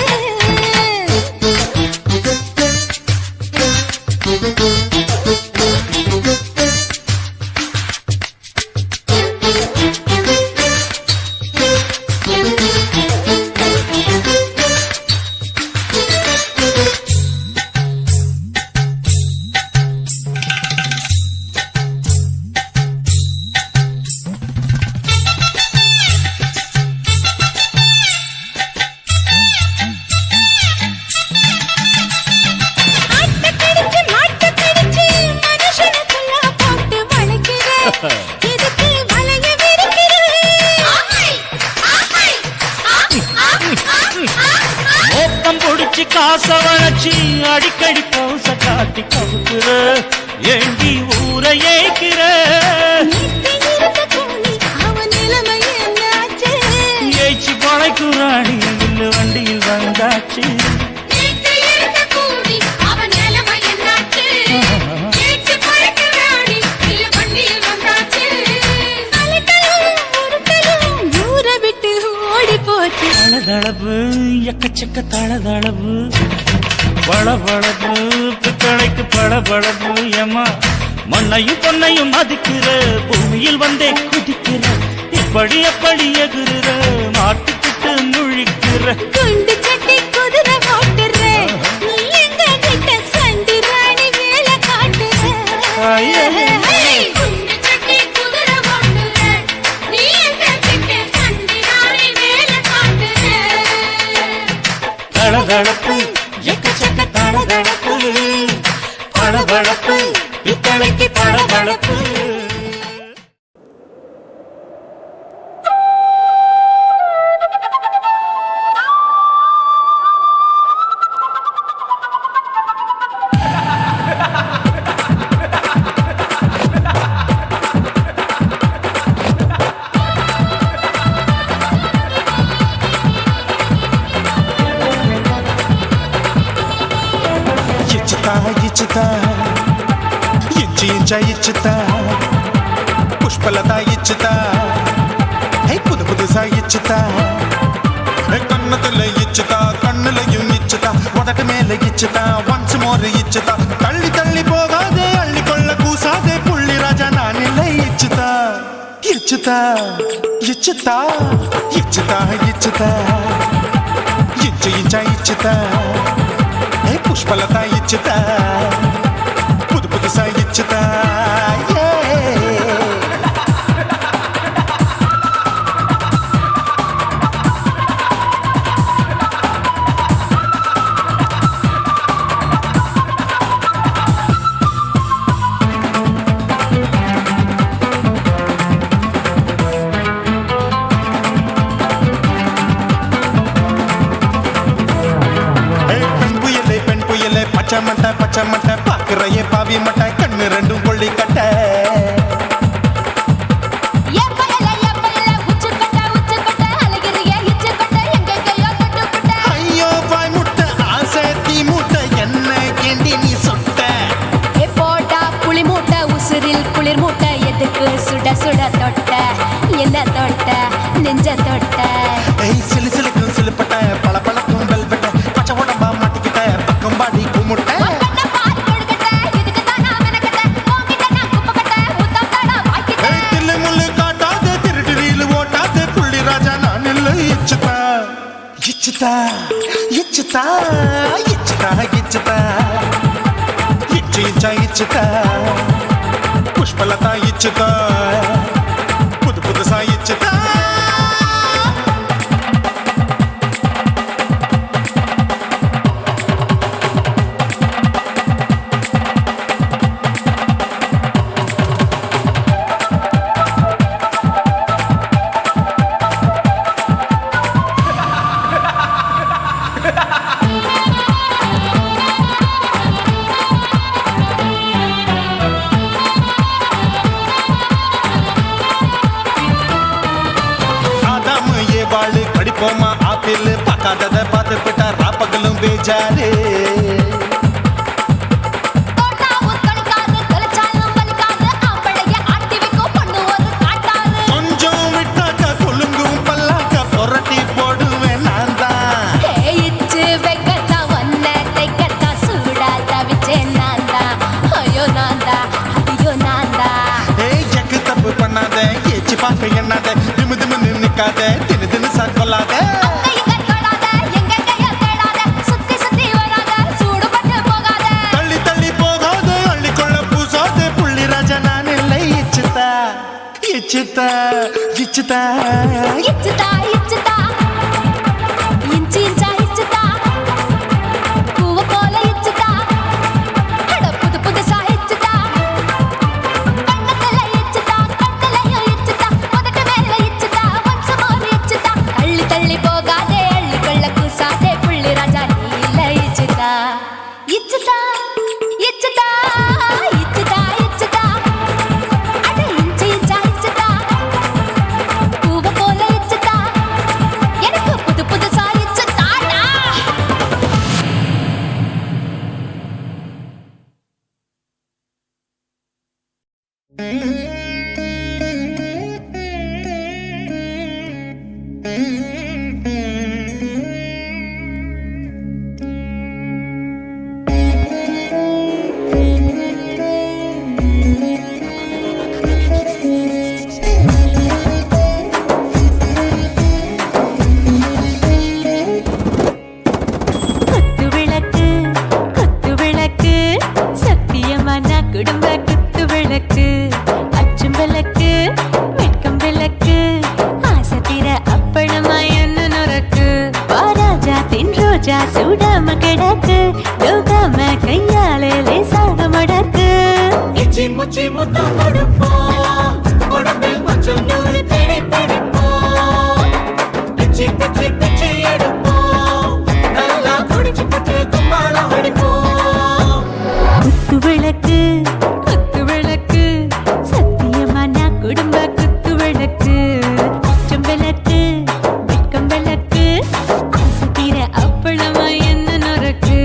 வளைச்சி அடிக்கடி பௌச காட்டி கவுக்குற ஏண்டி ஊரை ஏய்க்கிற ஏய்ச்சி பழைக்குறாடி வில்லு வண்டியில் வந்தாச்சு தளதளவு எக்கச்சக்க தளதளவு பளபளப்பு பித்தளைக்கு பளபளப்பு ஏமா மண்ணையும் பொன்னையும் மதிக்கிற பூமியில் வந்தே குதிக்கிற இப்படி எப்படி எகுற மாட்டுக்கிட்டு முழிக்கிற குண்டு சட்டி குதிரை ஓட்டுற நீ எங்க கிட்ட சண்டி ராணி வேலை காட்டுற குண்டு சட்டி குதிரை ஓட்டுற நீ எங்க கிட்ட சண்டி ராணி வேலை காட்டுற தளதளப்பு எக்கச்சக்க தளதளப்பு பளபளப்பு பித்தளைக்கு பளபளப்பு இச்சுதா புஷ்பலதா இச்சுதா புது புதுசா இச்சுதா கண்ணத்துல இச்சுதா கண்ணுலையும் இச்சுதா உதட்டு மேல இச்சுதா ஒன்ஸ் மோர் இச்சுதா தள்ளி தள்ளி போகாதே அள்ளி கொள்ள கூசாதே புள்ளி ராஜா நான் இல்லை இச்சுதா இச்சுதா இச்சுதா இச்சுதா இச்சுதா இச்சு இச்சா இச்சுதா புஷ்பலதா இச்சுதா புது புதுசா இச்சுதா பச்சை மட்டை பாக்குறையே பாவி மட்டை கண்ணு ரெண்டும் கொள்ளி கட்ட ஐயோ பாய் முட்டை ஆசை தீ மூட்டை என்ன கேண்டி நீ சொட்ட போட்டா புளி மூட்டை உசுரில் குளிர் மூட்டை எதுக்கு சுட சுட தொட்ட என்ன தொட்ட நெஞ்ச தொட்ட சிலு சிலுக்கும் சிலுப்பட்ட பல பழக்கும் வெல்வெட்ட பச்சை உடம்பா மாட்டிக்கிட்ட பக்கம் பாடி குமுட்ட இச்சுதா இச்சுதா இச்சுதா இச்சுதா இச்சு இச்சா இச்சுதா புஷ்பலதா இச்சுதா புது புதுசா இச்சுதா படிப்போமா ஆப்பிள் பார்க்காதத பார்த்து விட்டா ராப்பகலும் பேஜாரு கொஞ்சம் விட்டாக்க கொலுங்கும் பல்லாக்க புரட்டி போடுவேன் நான் தான் எக்கு தப்பு பண்ணாத ஏச்சு பார்க்க எண்ணாத திமு திமுன்னு நிக்காத தினு தினு சாக்கொள்ளாத தள்ளி தள்ளி போகாத அள்ளி கொள்ள பூசாத புள்ளி ராஜா நான் இல்லை இச்சுதா இச்சுதா இச்சுதா இச்சுதா இச்சுதா இஞ்சி இஞ்சா இச்சுதா பூவ போல இச்சுதா புது புதுசா இச்சுதா கண்ணத்துல இச்சுதா கண்ணுலயும் இச்சுதா உதட்டு மேல இச்சுதா ஒன்ஸ் மோர் இச்சுதா தள்ளி தள்ளி போகாதே அள்ளி கொள்ள கூசாதே புள்ளி ராஜா நீல இச்சுதா சூடாம கிடக்கு யோகாம கையாலே லேசாக மடக்கு இச்சி முச்சி முத்தம் கொடுப்போம் உடம்பில் கொஞ்சம் நூறு தேடி பிடிப்போம் பிச்சி பிச்சி பிச்சி எடுப்போம் நல்லா குடிச்சு பட்டு கும்மாளம் அடிப்போம் குத்து விளக்கு சத்தியமா நான் குடும்ப குத்து விளக்கு அச்சம் விளக்கு வெட்கம் விளக்கு ஆசை தீர அப்பளமா என்ன நொறுக்கு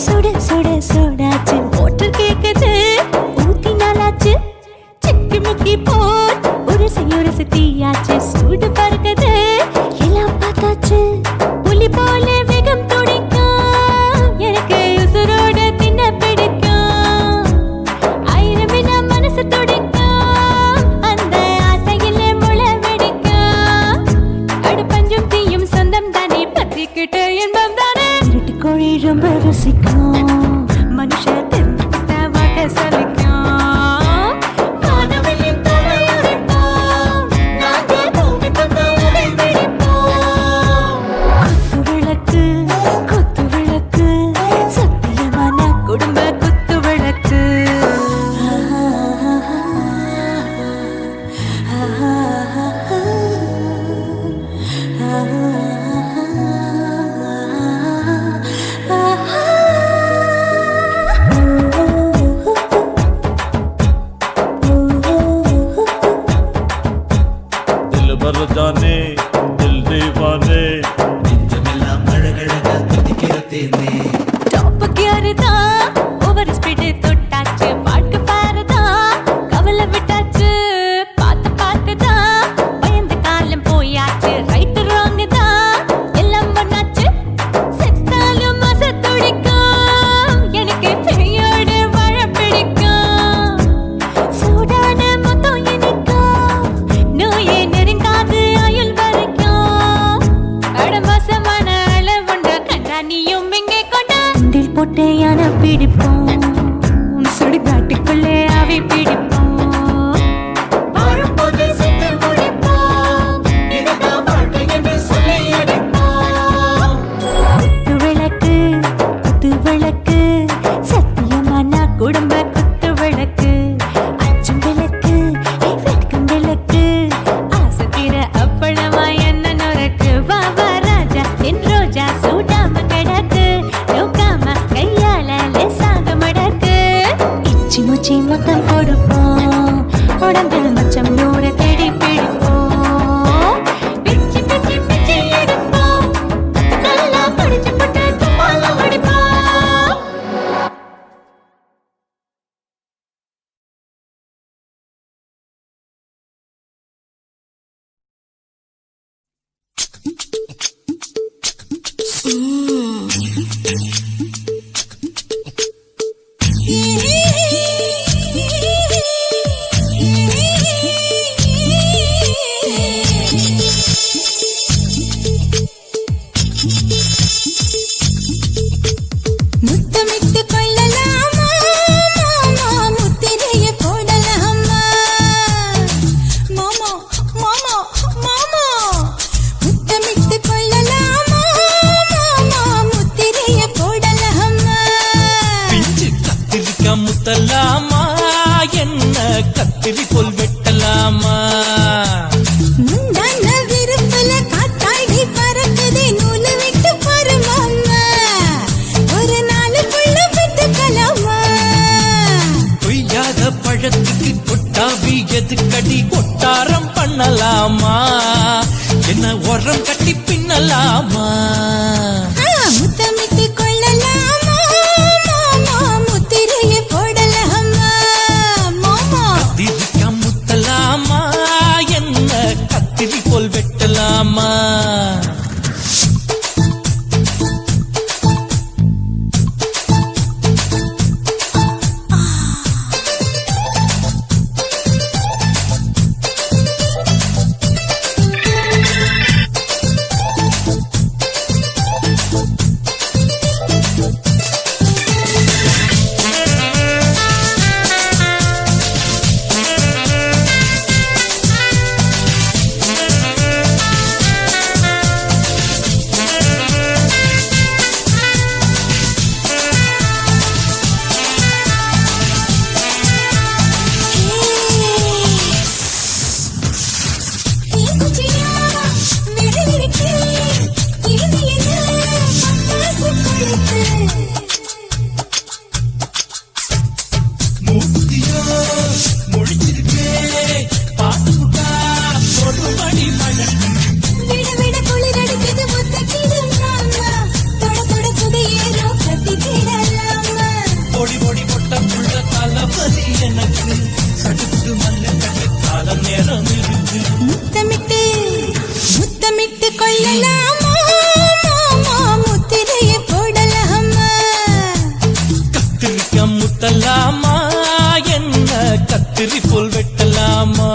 சுட சுட சோடாச்சு மோட்டர் கேக்குது ஊத்தி நாளாச்சு சிக்கி முக்கி போட் ஒரு தீயாச்சு சூடு பறக்குது எல்லாம் பார்த்தாச்சு புலி போல வேகம் துடிக்கும் எனக்கு உசுரோட தின்ன பிடிக்கும் ஆயிரம் வினா மனசு துடிக்கும் அந்த ஆசையில முளை வெடிக்கும் அடுப்பஞ்சும் தீயும் சொந்தம் தானே பத்திக்கிட்டு இன்பம் தானே கோழி ரொம்ப ருசிக்கும் மனுஷ தெரிஞ்சுக்கிட்ட வாக்க சலிக்கும் காணவெளியும் தலையுடைப்போம் நாங்கள் பூமி தந்த உடை வெடிப்போம் குத்து விளக்கு சத்தியமான குடும்ப குத்து விளக்கு भर जाने दिल दीवाने நெஞ்சமெல்லாம் அழகழகா துடிக்கிறதேனே டாப் கியர் தான் ஓவர் ஸ்பீட் தொட்டாச்சு பாட்டு பாருதான் கவலை விட்டாச்சு பார்த்து தான் பயந்து காலம் போயாச்சு ரைட் ராங் தான் எல்லாம் பண்ணாச்சு செத்தாலும் மச துடிக்கும் எனக்கு பெரியோட வாழ பிடிக்கும் சூடான மொத்தம் எனக்கும் நோயே நெருங்காது ஆயுள் வரைக்கும் அடமோசமான அளவுண்ட கண்டா நீயும் இங்கே கொண்டா உண்டில் போட்டு யானை பிடிப்போம் சுடுகாட்டுக்குள்ளே அவை பிடிப்போம் வாழும்போது செத்து முடிப்போம் இதுதான் வாழ்க்கை என்று சொல்லி அடிப்போம் குத்து விளக்கு சத்தியமான குடும்ப குத்து விளக்கு அச்சம் விளக்கு வெட்கம் விளக்கு ஆசை தீர அப்பளமா என்ன நொறுக்கு வா வா ராஜா என் ரோஜா சூடாம கிடக்கு யோகாம கையால லேசாக உரம் கட்டி பின்னலாமா முத்தமிட்டு கொள்ளலாமா மாமா முத்திரையை போடலாமா மாமா கத்திரிக்கா முத்தலாமா என்ன கத்திரி போல் வெட்டலாமா முத்தமிட்டு முத்தமிட்டு கொள்ளலாமா மாமா முத்திரையை போடலாமா கத்திரிக்கா முத்தலாமா என்ன கத்திரி போல் வெட்டலாமா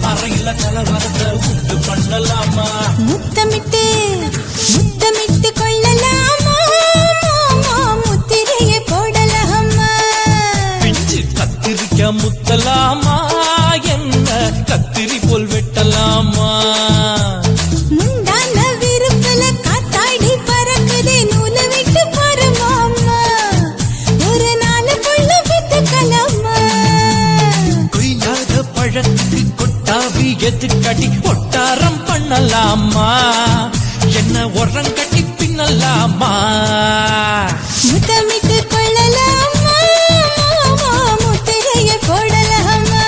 அறையில கலவரத்தை உண்டு பண்ணலாமா முத்தமிட்டு முத்தமிட்டு கொள்ளலாமா மாமா முத்திரையை போடலாமா பிஞ்சு கத்திரிக்கா முத்தலாமா என்ன கத்திரி போல் வெட்டலாமா முந்தான விருப்பல காத்தாடி பறக்குதே நூலை விட்டு பாரு மாமா ஒரு நாள் புள்ள வித்துக்கலாமா கொய்யாத பழத்துக்கு கொட்டாவி எதுக்கடி ஒட்டாரம் பண்ணலாமா என்ன உரம் கட்டி பின்னலாமா முத்தமிட்டு கொள்ளலாமா மாமா முத்திரையை போடலாமா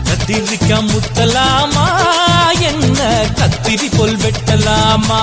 கத்திரிக்கா முத்தலாமா என்ன கத்திரி போல் வெட்டலாமா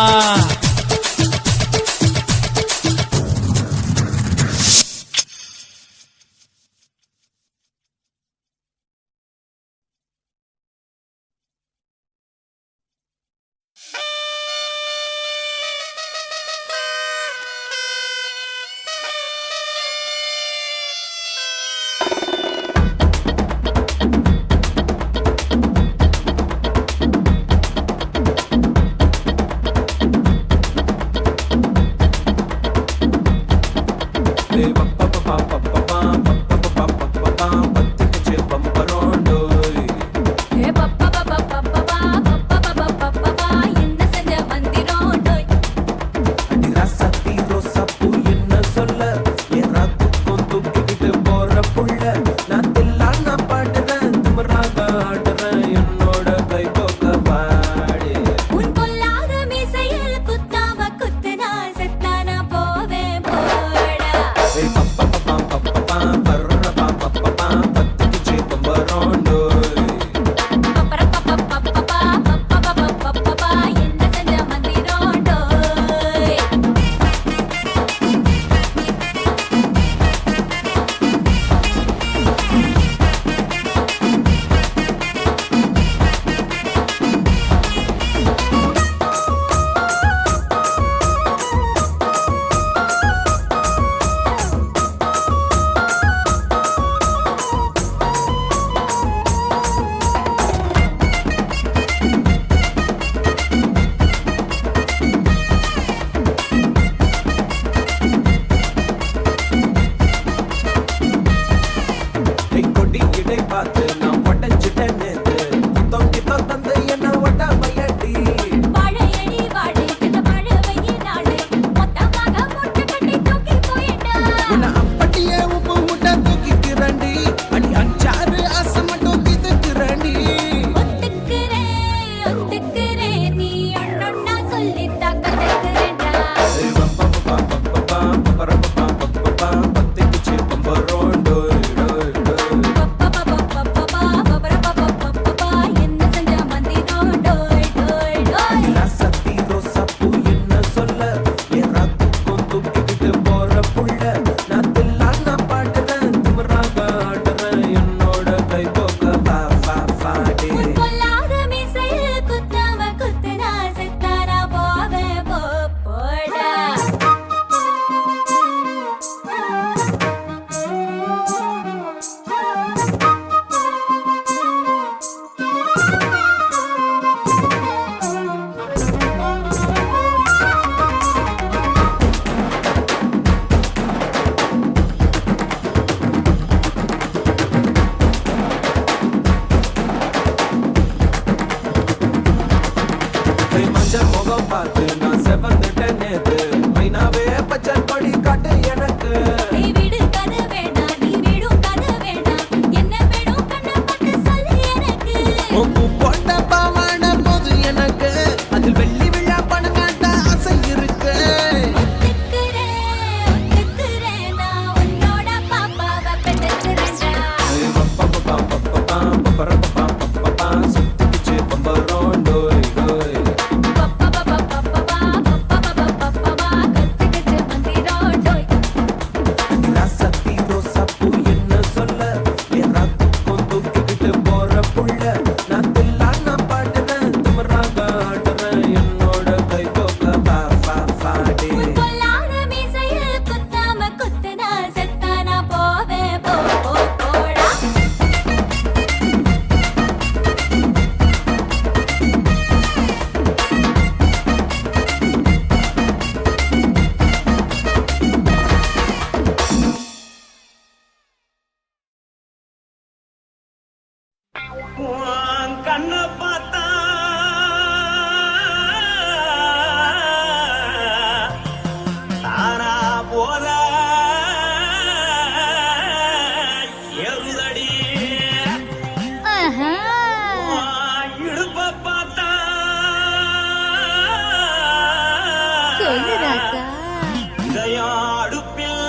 பார்த்து நான் செவந்துட்டேன் நேத்து மைனாவே பச்சை கொடி காட்டு எனக்கு நீ விடு கதை வேண்டாம் நீ விடும் கதை வேண்டாம் என்ன வேணும் கண்ணை பார்த்து சொல்லு எனக்கு உப்பு போட்ட பாவாட போது எனக்கு அதில் வெள்ளி விழா பணம் காட்ட ஆசை இருக்கு ஒத்துக்கிறேன் நான் உன்னோட பாப்பாவை பெற்றுறேன்டா சுத்திச்சு பம்பரோம் டோய் டோய் ராசத்தி ரோசாப்பூ என்ன சொல்ல ஏறா தூக்கம் தூக்கிக்கிட்டு போற புள்ள நான் தில்லான பாடுறேன் திமிராக ஆடுறேன் என்னோட கை கோக்க பா பா பாடி பொல்லாத மீசையில் குத்தாம குத்துனா செத்தானா போவேன் போடா உன் கண்ணை பார்த்தா தானா போத எருதடி உன் இடுப்பை பார்த்தா சொல்லு ராசா இதயம் அடுப்பில்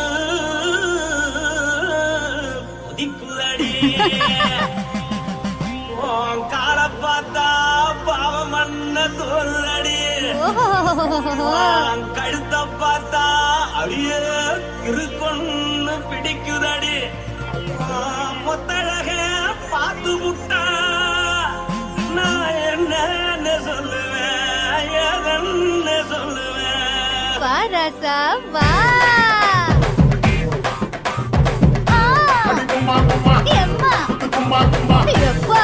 கொதிக்குதடி உன் காலை பார்த்தா பாவம் மண்ண தோல்லடி உன் கழுத்தை பார்த்தா அடியே இருக்குன்னு பிடிக்குதடி உன் முத்தழக பார்த்து விட்டா நான் என்ன சொல்லுவேன் எதன்னு சொல்லுவேன் வா ராசா வா எம்மா எப்பா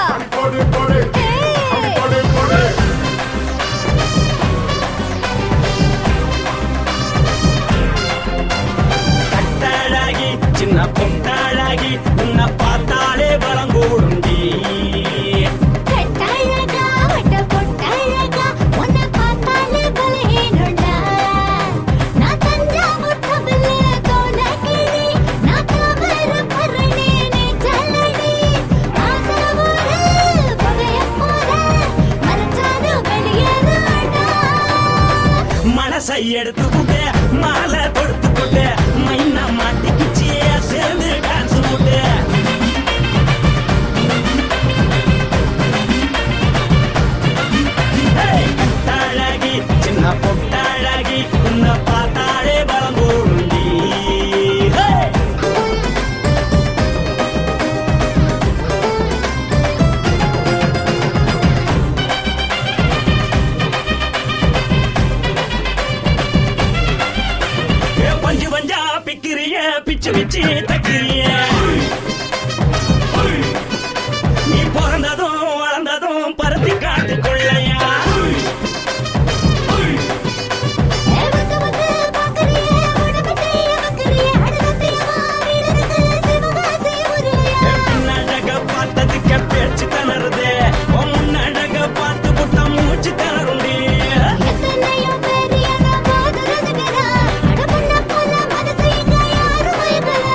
கட்டழகி சின்ன பொட்டழகி உன்னை பார்த்தாலே பலம் கூடுண்டி கட்டழகா வட்ட பொட்டழகா உன்னை பார்த்தாலே பலஹீனண்டா நான் தஞ்சாவூர் தவில கோலகிரி நான் கவர பரணி நீ ஜல்லடி ஆசவூர் பகைய போல மறைச்சாலும் வெளியேறாடா மனசை எடுத்துக்கிட்டு மாலை கொடுத்துக்கிட்டு மைனா மாட்டிக்கிச்சு சேர்ந்து டான்ஸ் போட்டு கட்டழகி சின்ன பொட்டழகி உன்னை பார்த்தாலே பலம் கூடுண்டி பஞ்சு பஞ்சா பிக்கிறிய பிச்சு பிச்சு தக்கிறிய நீ பிறந்ததும் வளர்ந்ததும் பருத்தி காட்டு கொள்ளையா வந்து வந்து பாக்கறியே உடம்பத்தைய வக்கறியே அடுத்தத்தையமா வீரருக்கு சிவகாசி முருகையா பின்னழக பார்த்ததுக்கு பேச்சு தளருது முன்னழக பார்த்து புட்ட மூச்சு தளருண்டி எத்தனையோ பேர் என்ன போது ரசிக்கிறா அடமுன்ன போல மனசை இங்க யாரும் வைக்கல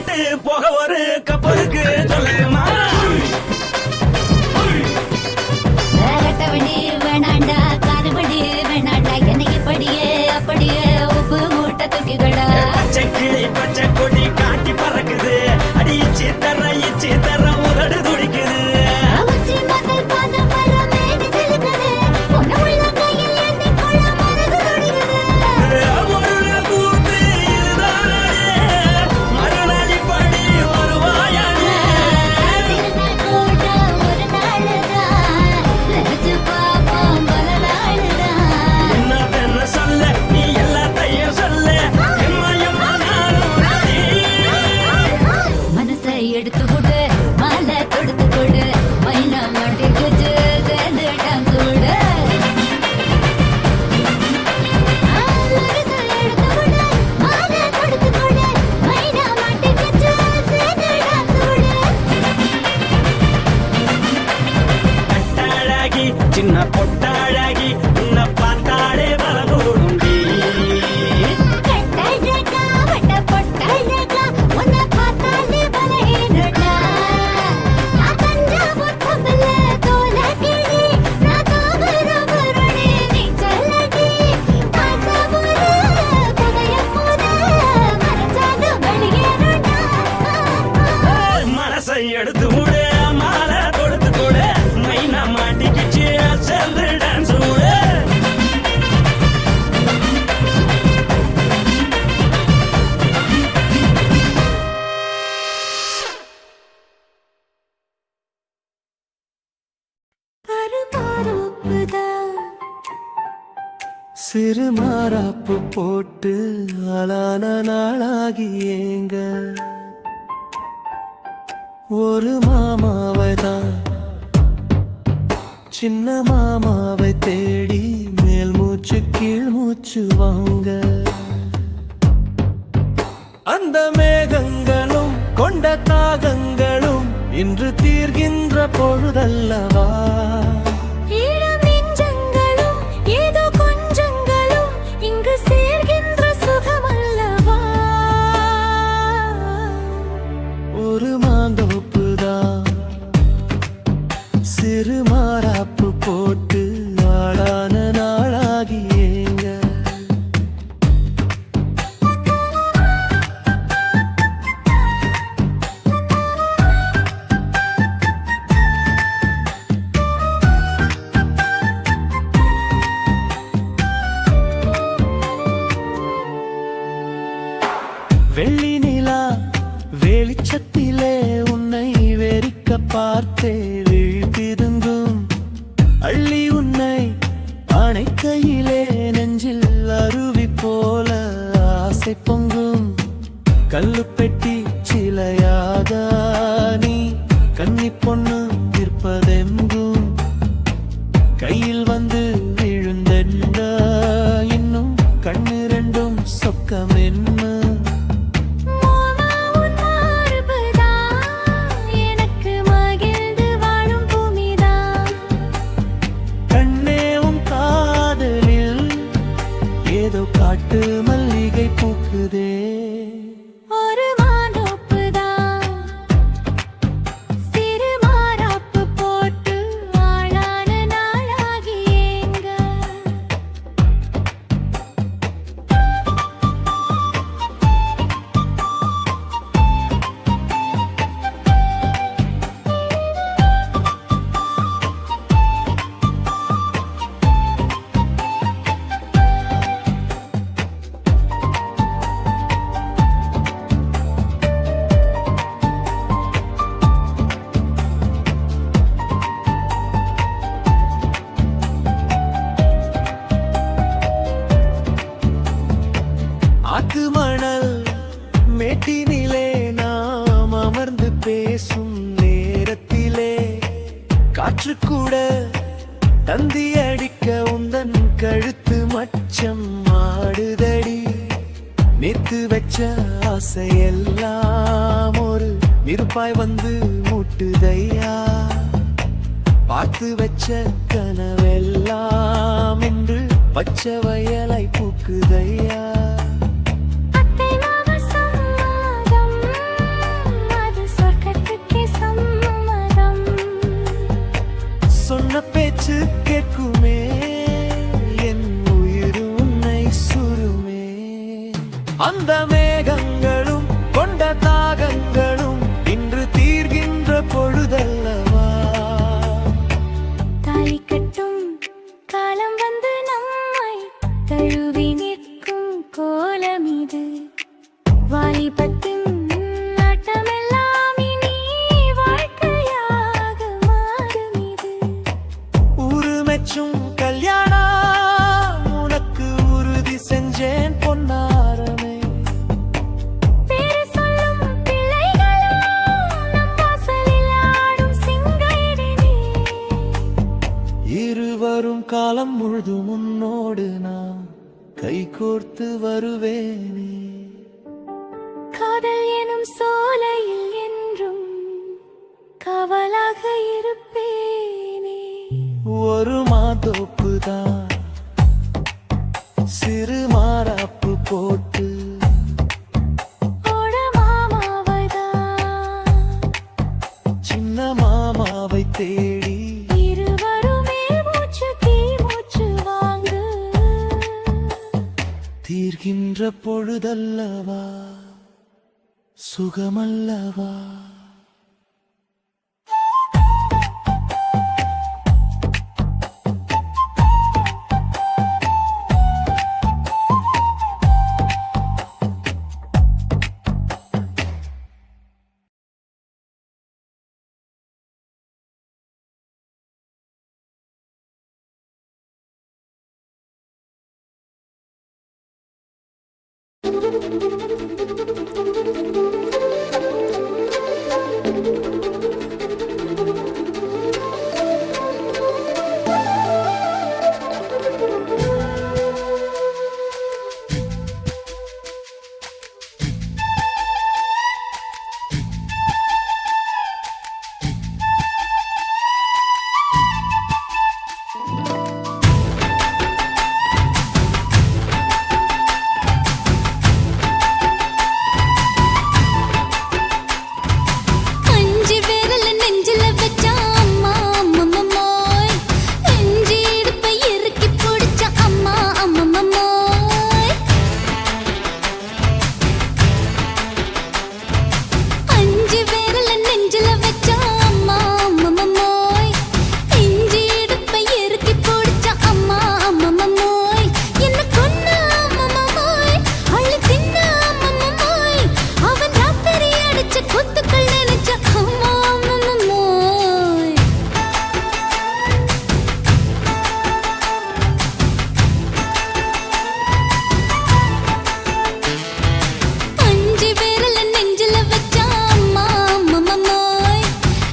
ஓட்டிட்டு போக ஒரு கப்பலுக்கு சொல்லுமா வேறட்டவடி வேணாண்டா காதுபடி வேணாண்டா என்னைக்கு படியே அப்படியே உப்பு மூட்டை தூக்கிக்கடா பச்சை கிளி பச்சை கொடி காட்டி பறக்குது அடி இச்சி தர உதடு துடிக்குது உச்சி மகள் பாதம் வர மேடி செலுக்குது உன்னை உள்ள கையில் ஏந்தி கொள்ள மனது துடிக்குது ஒரு கூத்து இதுதானே மறுநாளி படி வருவாயானே திருநாள் கூட ஒரு நாளுதான் நினைச்சு பார்ப்போம் பல நாளுதான் என்ன சொல்ல நீ எல்லாத்தையும் சொல்ல எம்மா நானும் ready. மனசை எடுத்து கொடு மாலை தொடுத்து கொடு மைனா மாட்டிக்குச்சு சேர்ந்து டான்ஸ் விடு மனசை எடுத்து கொடு மாலை தொடுத்து கொடு மைனா மாட்டிக்குச்சு சேர்ந்து டான்ஸ் விடு கட்டாழகி சின்ன பொட்டாழகி உன்னை பார்த்தாலே பலகூடும்பி கட்டழகா வட்ட பொட்டழகா உன்னை பார்த்தாலே பலஹீனடா நான் தஞ்சாவூர் கப்பல தோல கிளி நான் தாவரபரணி நீ சொல்லடி காசாவூர் புகைய போத மறைச்சாக வெளியேறடா மனசை எடுத்து விடு மாலை கொடுத்து கொடு மைனா மாட்டிக்கிச்சு சேர்ந்து டான்ஸ் விடு சிறு மாறாப்பு போட்டு ஆளான நாளாகி ஏங்க ஒரு மாமாவை தான் சின்ன மாமாவை தேடி மேல் மூச்சு கீழ் மூச்சு வாங்க அந்த மேகங்களும் கொண்ட தாகங்களும் இன்று தீர்கின்ற பொழுதல்லவா ஈரம் நெஞ்சங்களும் ஏதோ கொஞ்சங்களும் இங்கு சேர்கின்ற சுகமல்லவா ஒரு மாந்தோப்புதான் சிறு மாறாப்பு போட்டு ஆளான நாளாகி ஏங்க வெள்ளி நிலா வெளிச்சத்திலே உன்னை வெறிக்க பார்த்தே விழித்திருந்தும் அள்ளி உன்னை அணைக்கையிலே நெஞ்சில் அருவி போல ஆசை பொங்கும் கல்லு பெட்டி சிலையாக நீ கன்னி பொண்ணு நிற்பதெங்கும் கையில் வந்து விழுந்தென்ற இன்னும் கண்ணு ரெண்டும் சொக்கம் என்ன மோனா உன் மார்புதான் எனக்கு மகிழ்ந்து வாழும் பூமிதான் கண்ணே உன் காதலில் ஏதோ காட்டு மல்லிகை பூக்குதே ஒரு மாந்தோப்புதான் சிறு மாறாப்பு போட்டு ஆளான நாளாகி ஏங்க ஆத்து மணல் மேட்டினிலே நாம் அமர்ந்து பேசும் நேரத்திலே காற்று கூட தந்தி அடிக்க உந்தன் கழுத்து மச்சம் ஆடுதடி நேத்து வச்ச ஆசையெல்லாம் ஒரு நெருப்பாய் வந்து மூட்டுதையா பார்த்து வச்ச கனவெல்லாம் என்று பச்சை வயலை பூக்குதையா அத்தை மாமா சம்மதம் வாலிபத்தின் ஆட்டமெல்லாம் இனி வாழ்க்கையாக மாறும் இது. உருமெச்சும் கல்யாணம் உனக்கு உறுதி செஞ்சேன் பொன்னாரமே. பேரு சொல்லும் பிள்ளைகளும் நம் வாசலில் ஆடும் சிங்காரினி. இருவரும் காலம் முழுதும் உன்னோடு நான் கைகோர்த்து வருவேனே. காதல் எனும் சோலையில் என்றும் காவலாக இருப்பேனே. ஒரு மாதோப்பு தான் சிறு மாறாப்பு போட்டு ஓட மாமாவைதான் சின்ன மாமாவை தேடி இருவருமே மூச்சு கீழ் மூச்சு வாங்கு. தீர்கின்ற பொழுதல்லவா சுகமல்லவா. அஞ்சு விரல நெஞ்சில வச்சா அம்மா அம்மம்மோய். நெஞ்சு இடுப்பை இறுக்கி பிடிச்ச அம்மா அம்மம்மோய். அஞ்சு விரல நெஞ்சில வச்சா அம்மா அம்மம்மோய். நெஞ்சு இடுப்பை இறுக்கி பிடிச்ச அம்மா அம்மம்மோய். என்ன கொன்ன அம்மம்மோய், அள்ளி தின்ன அம்மம்மோய். அவன் ராத்திரி அடிச்ச குத்துக்கள் நினைச்ச அம்மா அம்மம்மோய். அஞ்சு விரல நெஞ்சில வச்சா அம்மா அம்மம்மோய்.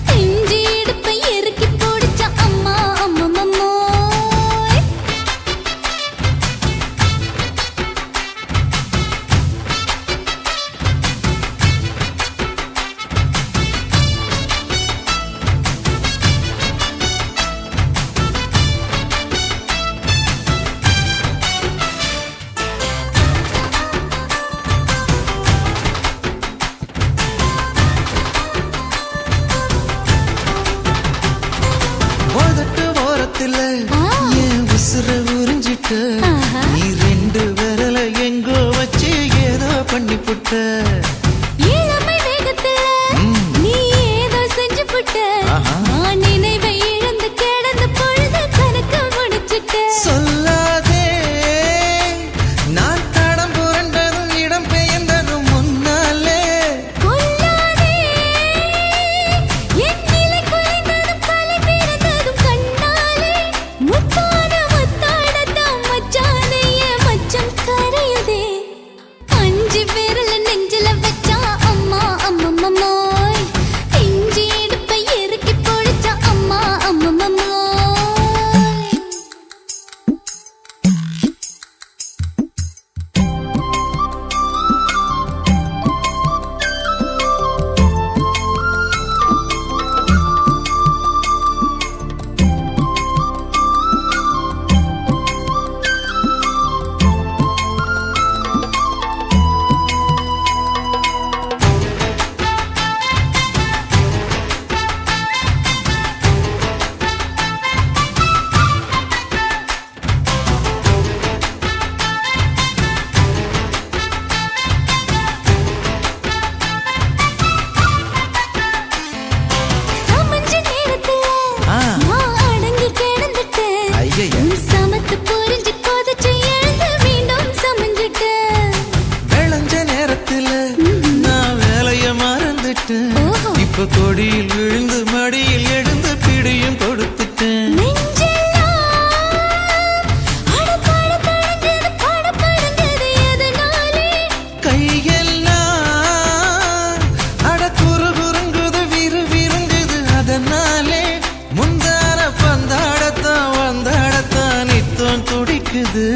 நெஞ்சு இடுப்பை இறுக்கி பிடிச்ச அம்மா அம்மம்மோய். உதட்டு ஓரத்துல என் உசுர உறிஞ்சிட்ட. ஆஹா. நீ ரெண்டு விரல எங்கோ வச்சு ஏதோ பண்ணி புட்ட. இளமை வேகத்துல நீ ஏதோ செஞ்சு புட்ட. நான் நினைவை இழந்து கிடந்த பொழுது கணக்கு முடிச்சிட்ட. சொல்லாதே நான் தடம் புரண்டதும் இடம் பெயர்ந்ததும் முன்னாலே. கொல்லாதே என் நிலை குலைந்ததும் பல பிறந்ததும் கண்ணாலே. இப்ப கொடியில் விழுந்து மடியில் எழுந்து பிடியும் கொடுத்துட்டேன். கையெல்லாம் அட குறு குறுங்குது விறு விருங்குது அதனாலே முந்தார பந்தாடத்தான் வந்தாடத்தான் நித்தம் துடிக்குது.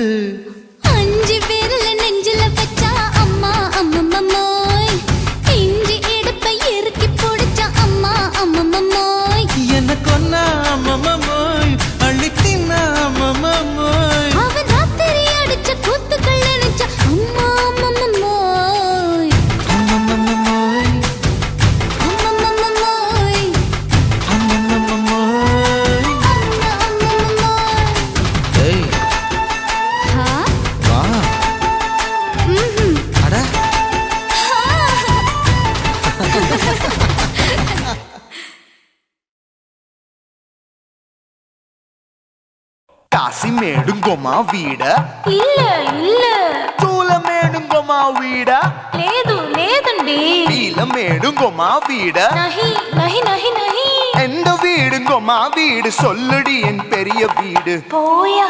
5 பேர்ல நெஞ்சில வச்சா அம்மா அம்மம்மோய் இஞ்சி எடுப்பை இறுக்கி பிடிச்சா அம்மா அம்மம்மோய் என்ன கொன்னா அம்மம்மோய் அள்ளித்தின்னா அம்மம்மோய் அவன் ராத்திரி அடிச்ச கூத்துக்கள் நினைச்சா அம்மா அம்மம்மோய் அம்மம்மோய் அம்மம்மோய் அம்மம்மோய். அம்மா அம்மம்மோய் ஏய் ஹா வா அட కాశీమేడుంగోమా వీడ இல்ல இல்ல చూలమేడుంగోమా వీడ లేదు లేదండి నీలమేడుంగోమా వీడ நஹி நஹி நஹி நஹி எந்த வீடுங்கோமா வீடு சொல்லுடி என் பெரிய வீடு போயா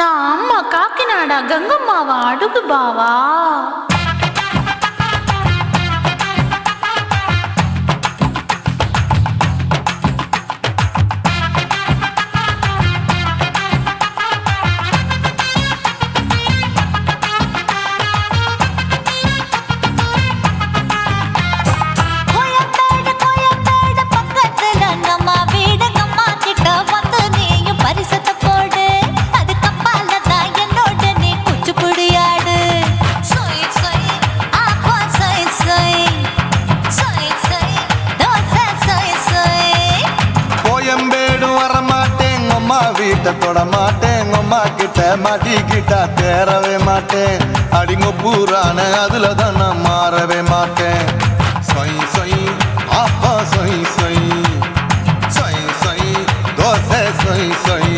நான் அம்மா காக்கிநாடா கங்கம்மாவா அடுகு பாவா கோயம்பேடு பக்கத்துல நம்ம வீடு அம்மா கிட்ட வந்து நீயும் பரிசத்தை போடு அது கப்பால தான் என்னோட நீ குச்சிப்புடியாடு சொய் சொய் ஆப்பா சொய் சொய் சொய் சொய் தோசை சொய் சொய் கோயம்பேடு வரமாட்டேன் அம்மா வீட்டை தொட மாட்டேன் அம்மா கிட்ட மாட்டிக்கிட்டா தேரவே மாட்டேன் அடிங்க பூரான அதுல தான் நான் மாறவே மாட்டேன் சொய் சொய் அப்பா சொய் சொய் சொய் சொய் தோசை சொய் சொய்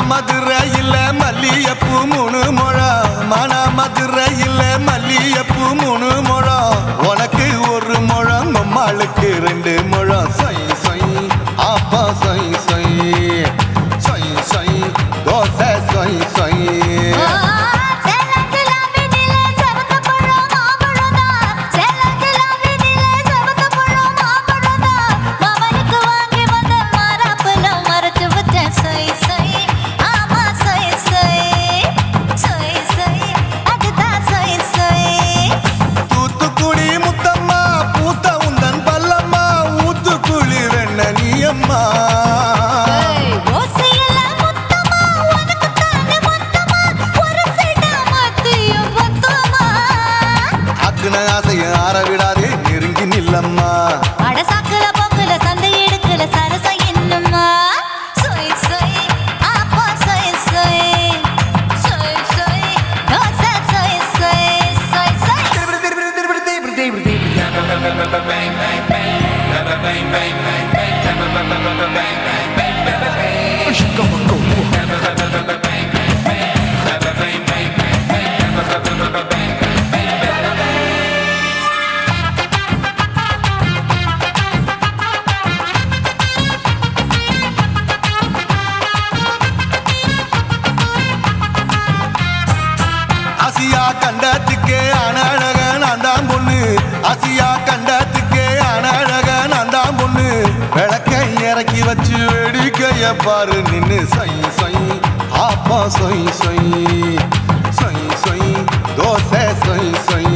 மதுரையில் மல்லியப்பூ 3 முழம் மதுரையில் மல்லியப்பூ 3 முழம் உனக்கு 1 முழம் அம்மாளுக்கு 2 முழம் சொய் சொய் அப்பா சொய் சொய் சொய் சொய் தோசை சொய் சொய் ஆசியா கண்டத்துக்கே அனழக நான் தான் பொண்ணு ஆசியா கண்டத்துக்கே அனழக நான் தான் பொண்ணு விளக்கை இறக்கி வச்சு வேடிக்கைய பாரு நின்னு சொய் சொய் ஆப்பா சொய் சொய் சொய் சொய் தோசை சொய் சொய்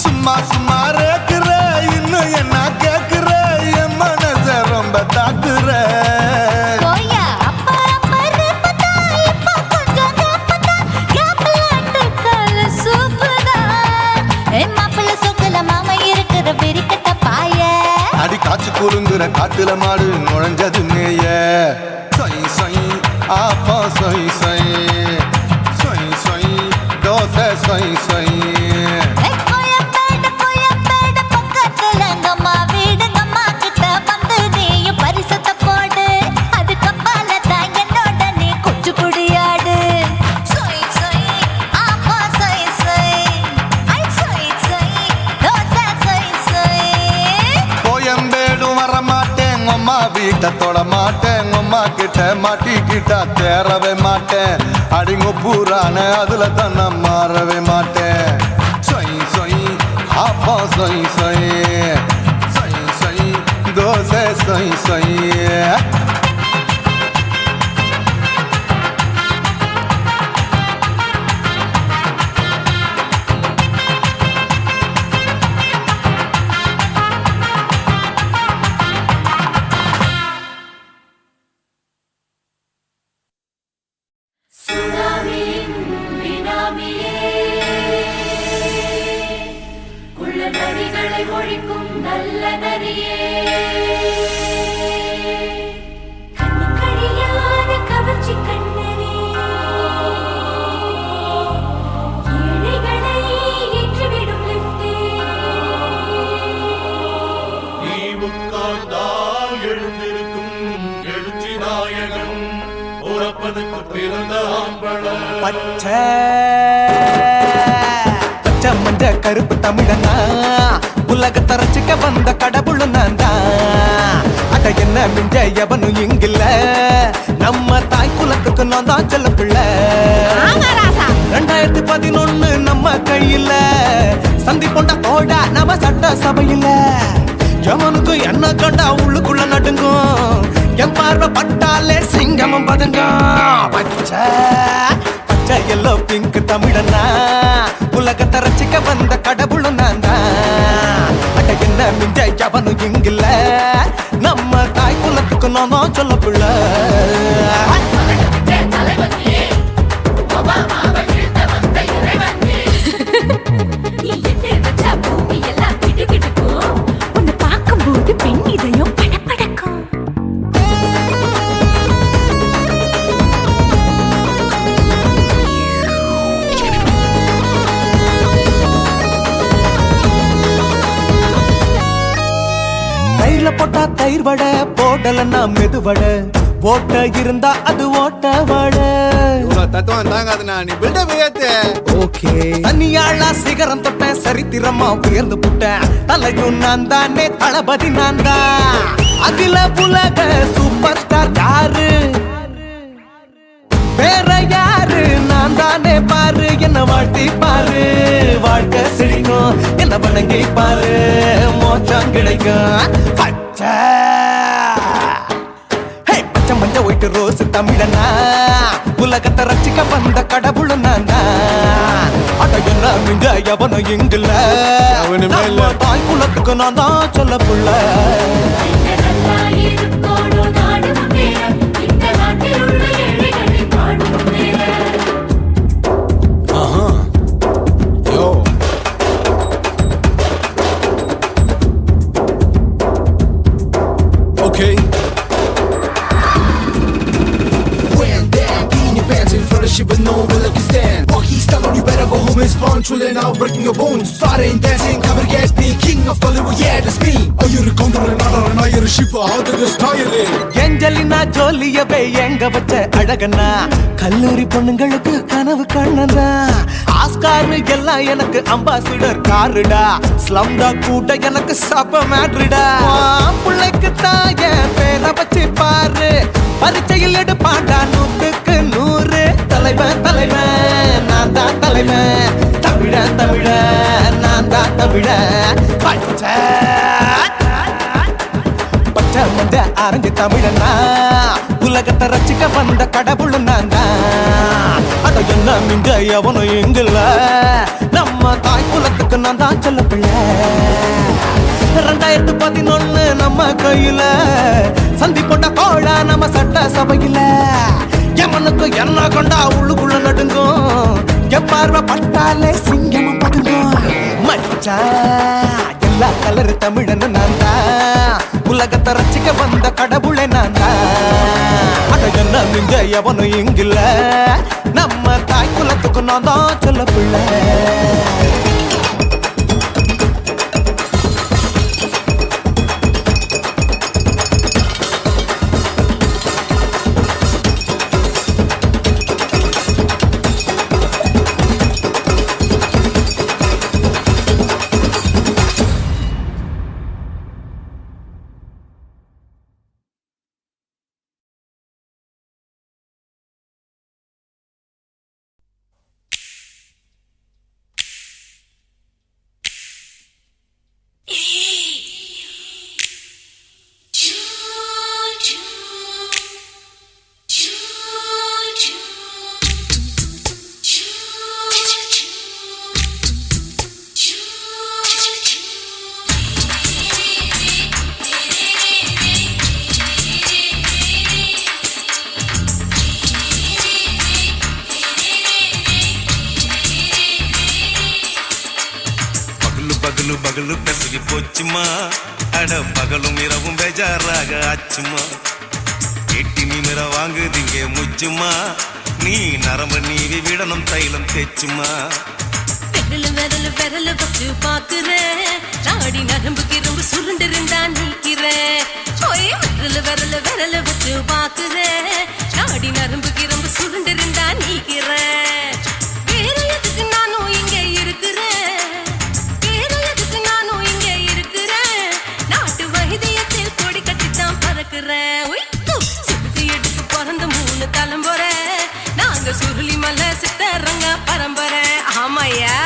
சும்மா சும்மா ரேக்குற இன்னும் என்ன கேக்குற என் மனச ரொம்ப தாக்குற கோயா அப்பா அப்பா மதுரை காட்டுல மாடு நுழைஞ்சது மேய சொய் சொய் ஆப்பா சொய் சொய் சொய் சொய் தோசை சொய் சொய் கோயம்பேடு பக்கத்துல எங்கம்மா வீடு அம்மா கிட்ட வந்து நீயும் பரிசத்தை போடு அது கப்பால தான் என்னோட நீ குச்சி புடியாடு சொய் சொய் ஆப்பா சொய் சொய் ஐ சொய் சொய் தோசை சொய் சொய் கோயம்பேடு வரமாட்டேன் அம்மா வீட்டை தொட மாட்டேன் அம்மா கிட்ட மாட்டிக்கிட்டா தேரவே மாட்டேன் அடிங்க பூரான அதுல தான் நான் மாறவே மாட்டேன் சொய் சொய் ஆப்பா சொய் சொய் சொய் சொய் தோசை சொய் சொய் நரிகளை ஒழிக்கும் நல்ல நரியே கண்ணிக்கழியாத கவர்ச்சி கண்ணனே ஏழைகளை ஏற்றிவிடும் லிப்டே நீ உட்கார்ந்தால் எழுந்திருக்கும் எழுச்சி நாயகன் உறப்பதுக்கு பிறந்த ஆம்பளம் பச்சை மஞ்ச கருப்பு தமிழனா உலகத்தை ரசிக்க வந்த கடவுள் நான் தான் அட என்ன மிஞ்ச எவனும் இங்கில்ல நம்ம தாய் குலத்துக்கு நான் தான் செல்ல பிள்ளை 2011 நம்ம கையில சந்தி பொண்ட தோடா நம்ம சட்ட சபையில எவனுக்கு என்ன கண்டா உள்ளுக்குள்ள நடுங்கும் என் பார்வை பட்டாலே சிங்கமும் பதுங்கும் பச்சை எல்லோ பிங்க் தமிழனா உலகத்தை ரசிக்க வந்த கடவுள் நான் தான் அட என்ன மிஞ்ச எவனும் இங்கில்ல நம்ம தாய் குலத்துக்கு நான் சொல்ல பிள்ளை உன்னை பார்க்கும்போது பெண் இதயம் படபடக்கும் தயிர்ல போட்டா தயிர் வடை போடலன்னா மெதுவடை ஓட்ட இருந்தா அது ஓட்ட வடை தத்துவம் தாங்காதுண்ணா நீ பில்டப் ஏத்து ஓகே தனியாளா சிகரம் தொட்டேன் சரித்திரமா உயர்ந்து புட்டேன் தலையும் நான் தானே தளபதி நான் தான் அகில உலக சூப்பர் ஸ்டார் யாரு வேற யாரு நான் தானே பாரு என்ன வாழ்த்தி பாரு வாழ்க்கை சிரிக்கும் என்ன வணங்கி பாரு மோச்சம் கிடைக்கும் பச்சை பச்சை மஞ்ச ஒயிட்டு ரோஸ் தமிழனா உலகத்தை ரசிக்க வந்த கடவுள் நான் தான் அட என்ன மிஞ்ச எவனும் இங்கில்ல நம்ம தாய் குலத்துக்கு நான் தான் சொல்ல புள்ள Okay. When that in your pants in front of shit with no will like you stand. Walk he's telling you better go home and spawn chilling out breaking your bones. Fighting, dancing, cover get me, king of Hollywood, yeah that's me. Oh you're a counter and not you're a shipper, how did this tire it? Angelina ஜோலியவே எங்க வச்ச அழகனா கல்லூரி பொண்ணுங்களுக்கு கனவு கண்ணனா Oscar எல்லாம் எனக்கு ambassador காருடா ஸ்லம்டா கூட எனக்கு சப்ப மேட்ருடா பிள்ளைக்கு தாய பேரை வச்சு பாரு பரீட்சையில் எடுப்பாண்டா 100க்கு 100 தலைவன் தலைவன் நான் தான் தலைவன் தமிழன் தமிழன் நான் தான் தமிழன் பச்சை பச்சை மஞ்ச ஆரஞ்சு தமிழனா உலகத்தை ரசிக்க வந்த கடவுள் நான் தான் அட என்ன மிஞ்ச எவனும் எங்கில்ல நம்ம தாய் குலத்துக்கு நான் தான் சொல்ல பிள்ளை 2011 நம்ம கையில சந்தி போட்ட கோழா நம்ம சட்ட சபையில எவனுக்கு என்ன கொண்டா உள்ளுக்குள்ள நடுங்கும் எப்பார்வை பட்டாலே சிங்கமும் பதுங்கும் மச்சா எல்லா கலர் தமிழன் நான் தான் உலகத்தை ரசிக்க வந்த கடவுளை நான் அட என்ன மிஞ்ச எவனும் இங்கில்ல நம்ம தாய் குலத்துக்கு நான் தான் சொல்ல பிள்ளை பகலு பெசகி போச்சுமா அட பகலும் இரவும் பேஜாராக ஆச்சுமா எட்டி நிமிர வாங்குதிங்க முச்சுமா நீ நரம்பு நீவி விடணும் தைலம் தேச்சுமா விரல வச்சு பாக்குறேன் நாடி நரம்புக்கு ரொம்ப சுருண்டு இருந்தா நீக்கிறேன் விரல வச்சு பாக்குறேன் நாடி நரம்புக்கு ரொம்ப சுருண்டு இருந்தா நீக்கிறேன் வேற எதுக்கு நானும் இங்க இருக்கிறேன் எடுத்து பிறந்த 3 தலைமுறை நாங்க சுருளி மலை சித்தரங்க பரம்பரை ஆமாயா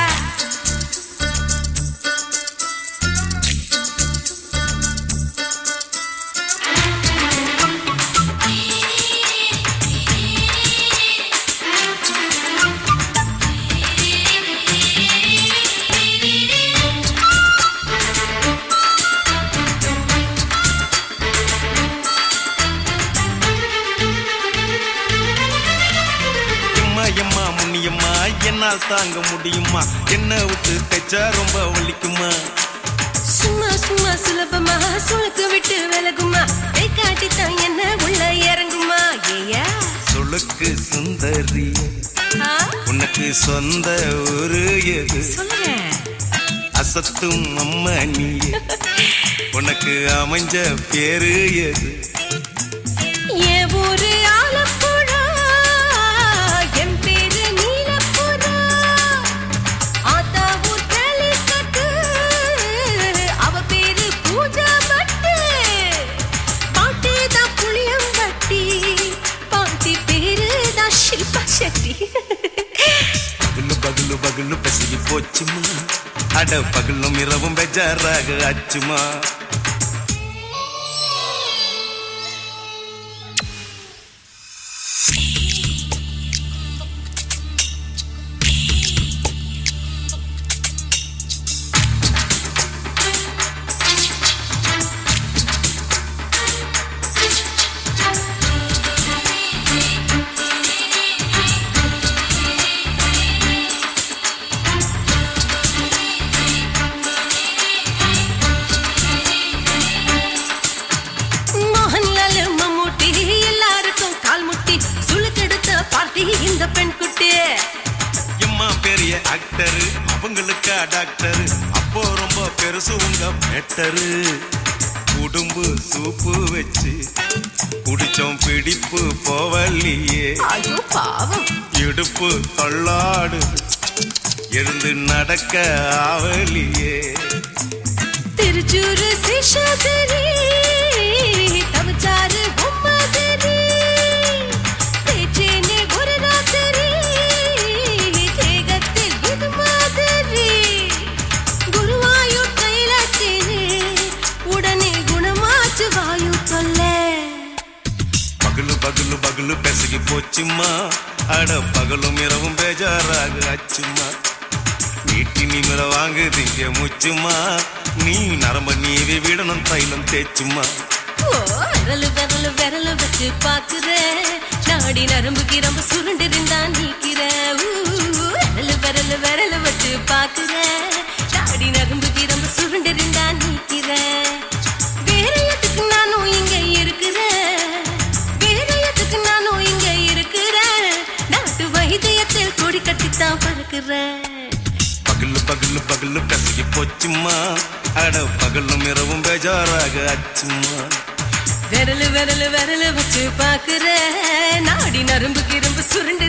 என்னால் தாங்க முடியுமா என்ன விட்டு தைச்சா ரொம்ப வலிக்குமா சும்மா சும்மா சுலபமா சுளுக்கு விட்டு விலகுமா கை காட்டித்தான் என்ன உள்ள இறங்குமா ஏயா சுளுக்கு சுந்தரி உனக்கு சொந்த ஊரு எது அசத்தும் அம்மா நீ உனக்கு அமைஞ்ச பேரு எது என் ஊரு ஆலப்புழா என் பேரு நீலப்புறா ஆத்தா ஊர் கலிக்கட்டு அவ பேரு பூஜா பட்டு பாட்டி தான் புளியம்பட்டி பாட்டி பேரு தான் ஷில்பா செட்டி பகலு பகலு பசிக்கு போச்சுமா அட பகலும் இரவும் பெஜாராக ஆச்சுமா இந்த பெண் குட்டி எம்மா பெரிய ஆக்டர் அவங்களுக்கா டாக்டர் அப்போ ரொம்ப பெருசு உங்க பெட்டரு உடும்பு சூப்பு வச்சு குடிச்சோம் பிடிப்பு போவல்லையே ஐயோ பாவம் இடுப்பு தள்ளாடு எழுந்து நடக்க ஆவலியே திருச்சூரு சிஷாதிரி தவச்சாரு பொம்மதிரி தேச்சேனே ஒரு ராத்திரி தேகத்தில் இது மாதிரி குருவாயூர் கைலாச்சேனே உடனே குணமாச்சு வாயு தொல்லை பகலு பகலு பகலு பெசகி போச்சுமா அட பகலும் இரவும் பேஜாராக ஆச்சுமா நீட்டி நிமிர வாங்குதிங்க முச்சுமா நீ நரம்ப நீவி விடணும் தைலம் தேச்சுமா விரலு விரலு விரலு வச்சு பாக்குறேன் நாடி நரம்புக்கு ரொம்ப சுருண்டு இருந்தா நீக்கிறேன் விரலு விரலு விரலு வச்சு பாக்குறேன் நாடி நரம்புக்கு ரொம்ப சுருண்டு இருந்தா நீக்கிறேன் வேற எதுக்கு பாக்குறேன் பகலு பகலு பகலு கசகி போச்சுமா அட பகலும் இரவும் பேஜாராக அச்சுமா விரலு விரலு விரலு வச்சு பாக்குறேன் நாடி நரம்பு கிரும்பு சுருண்டு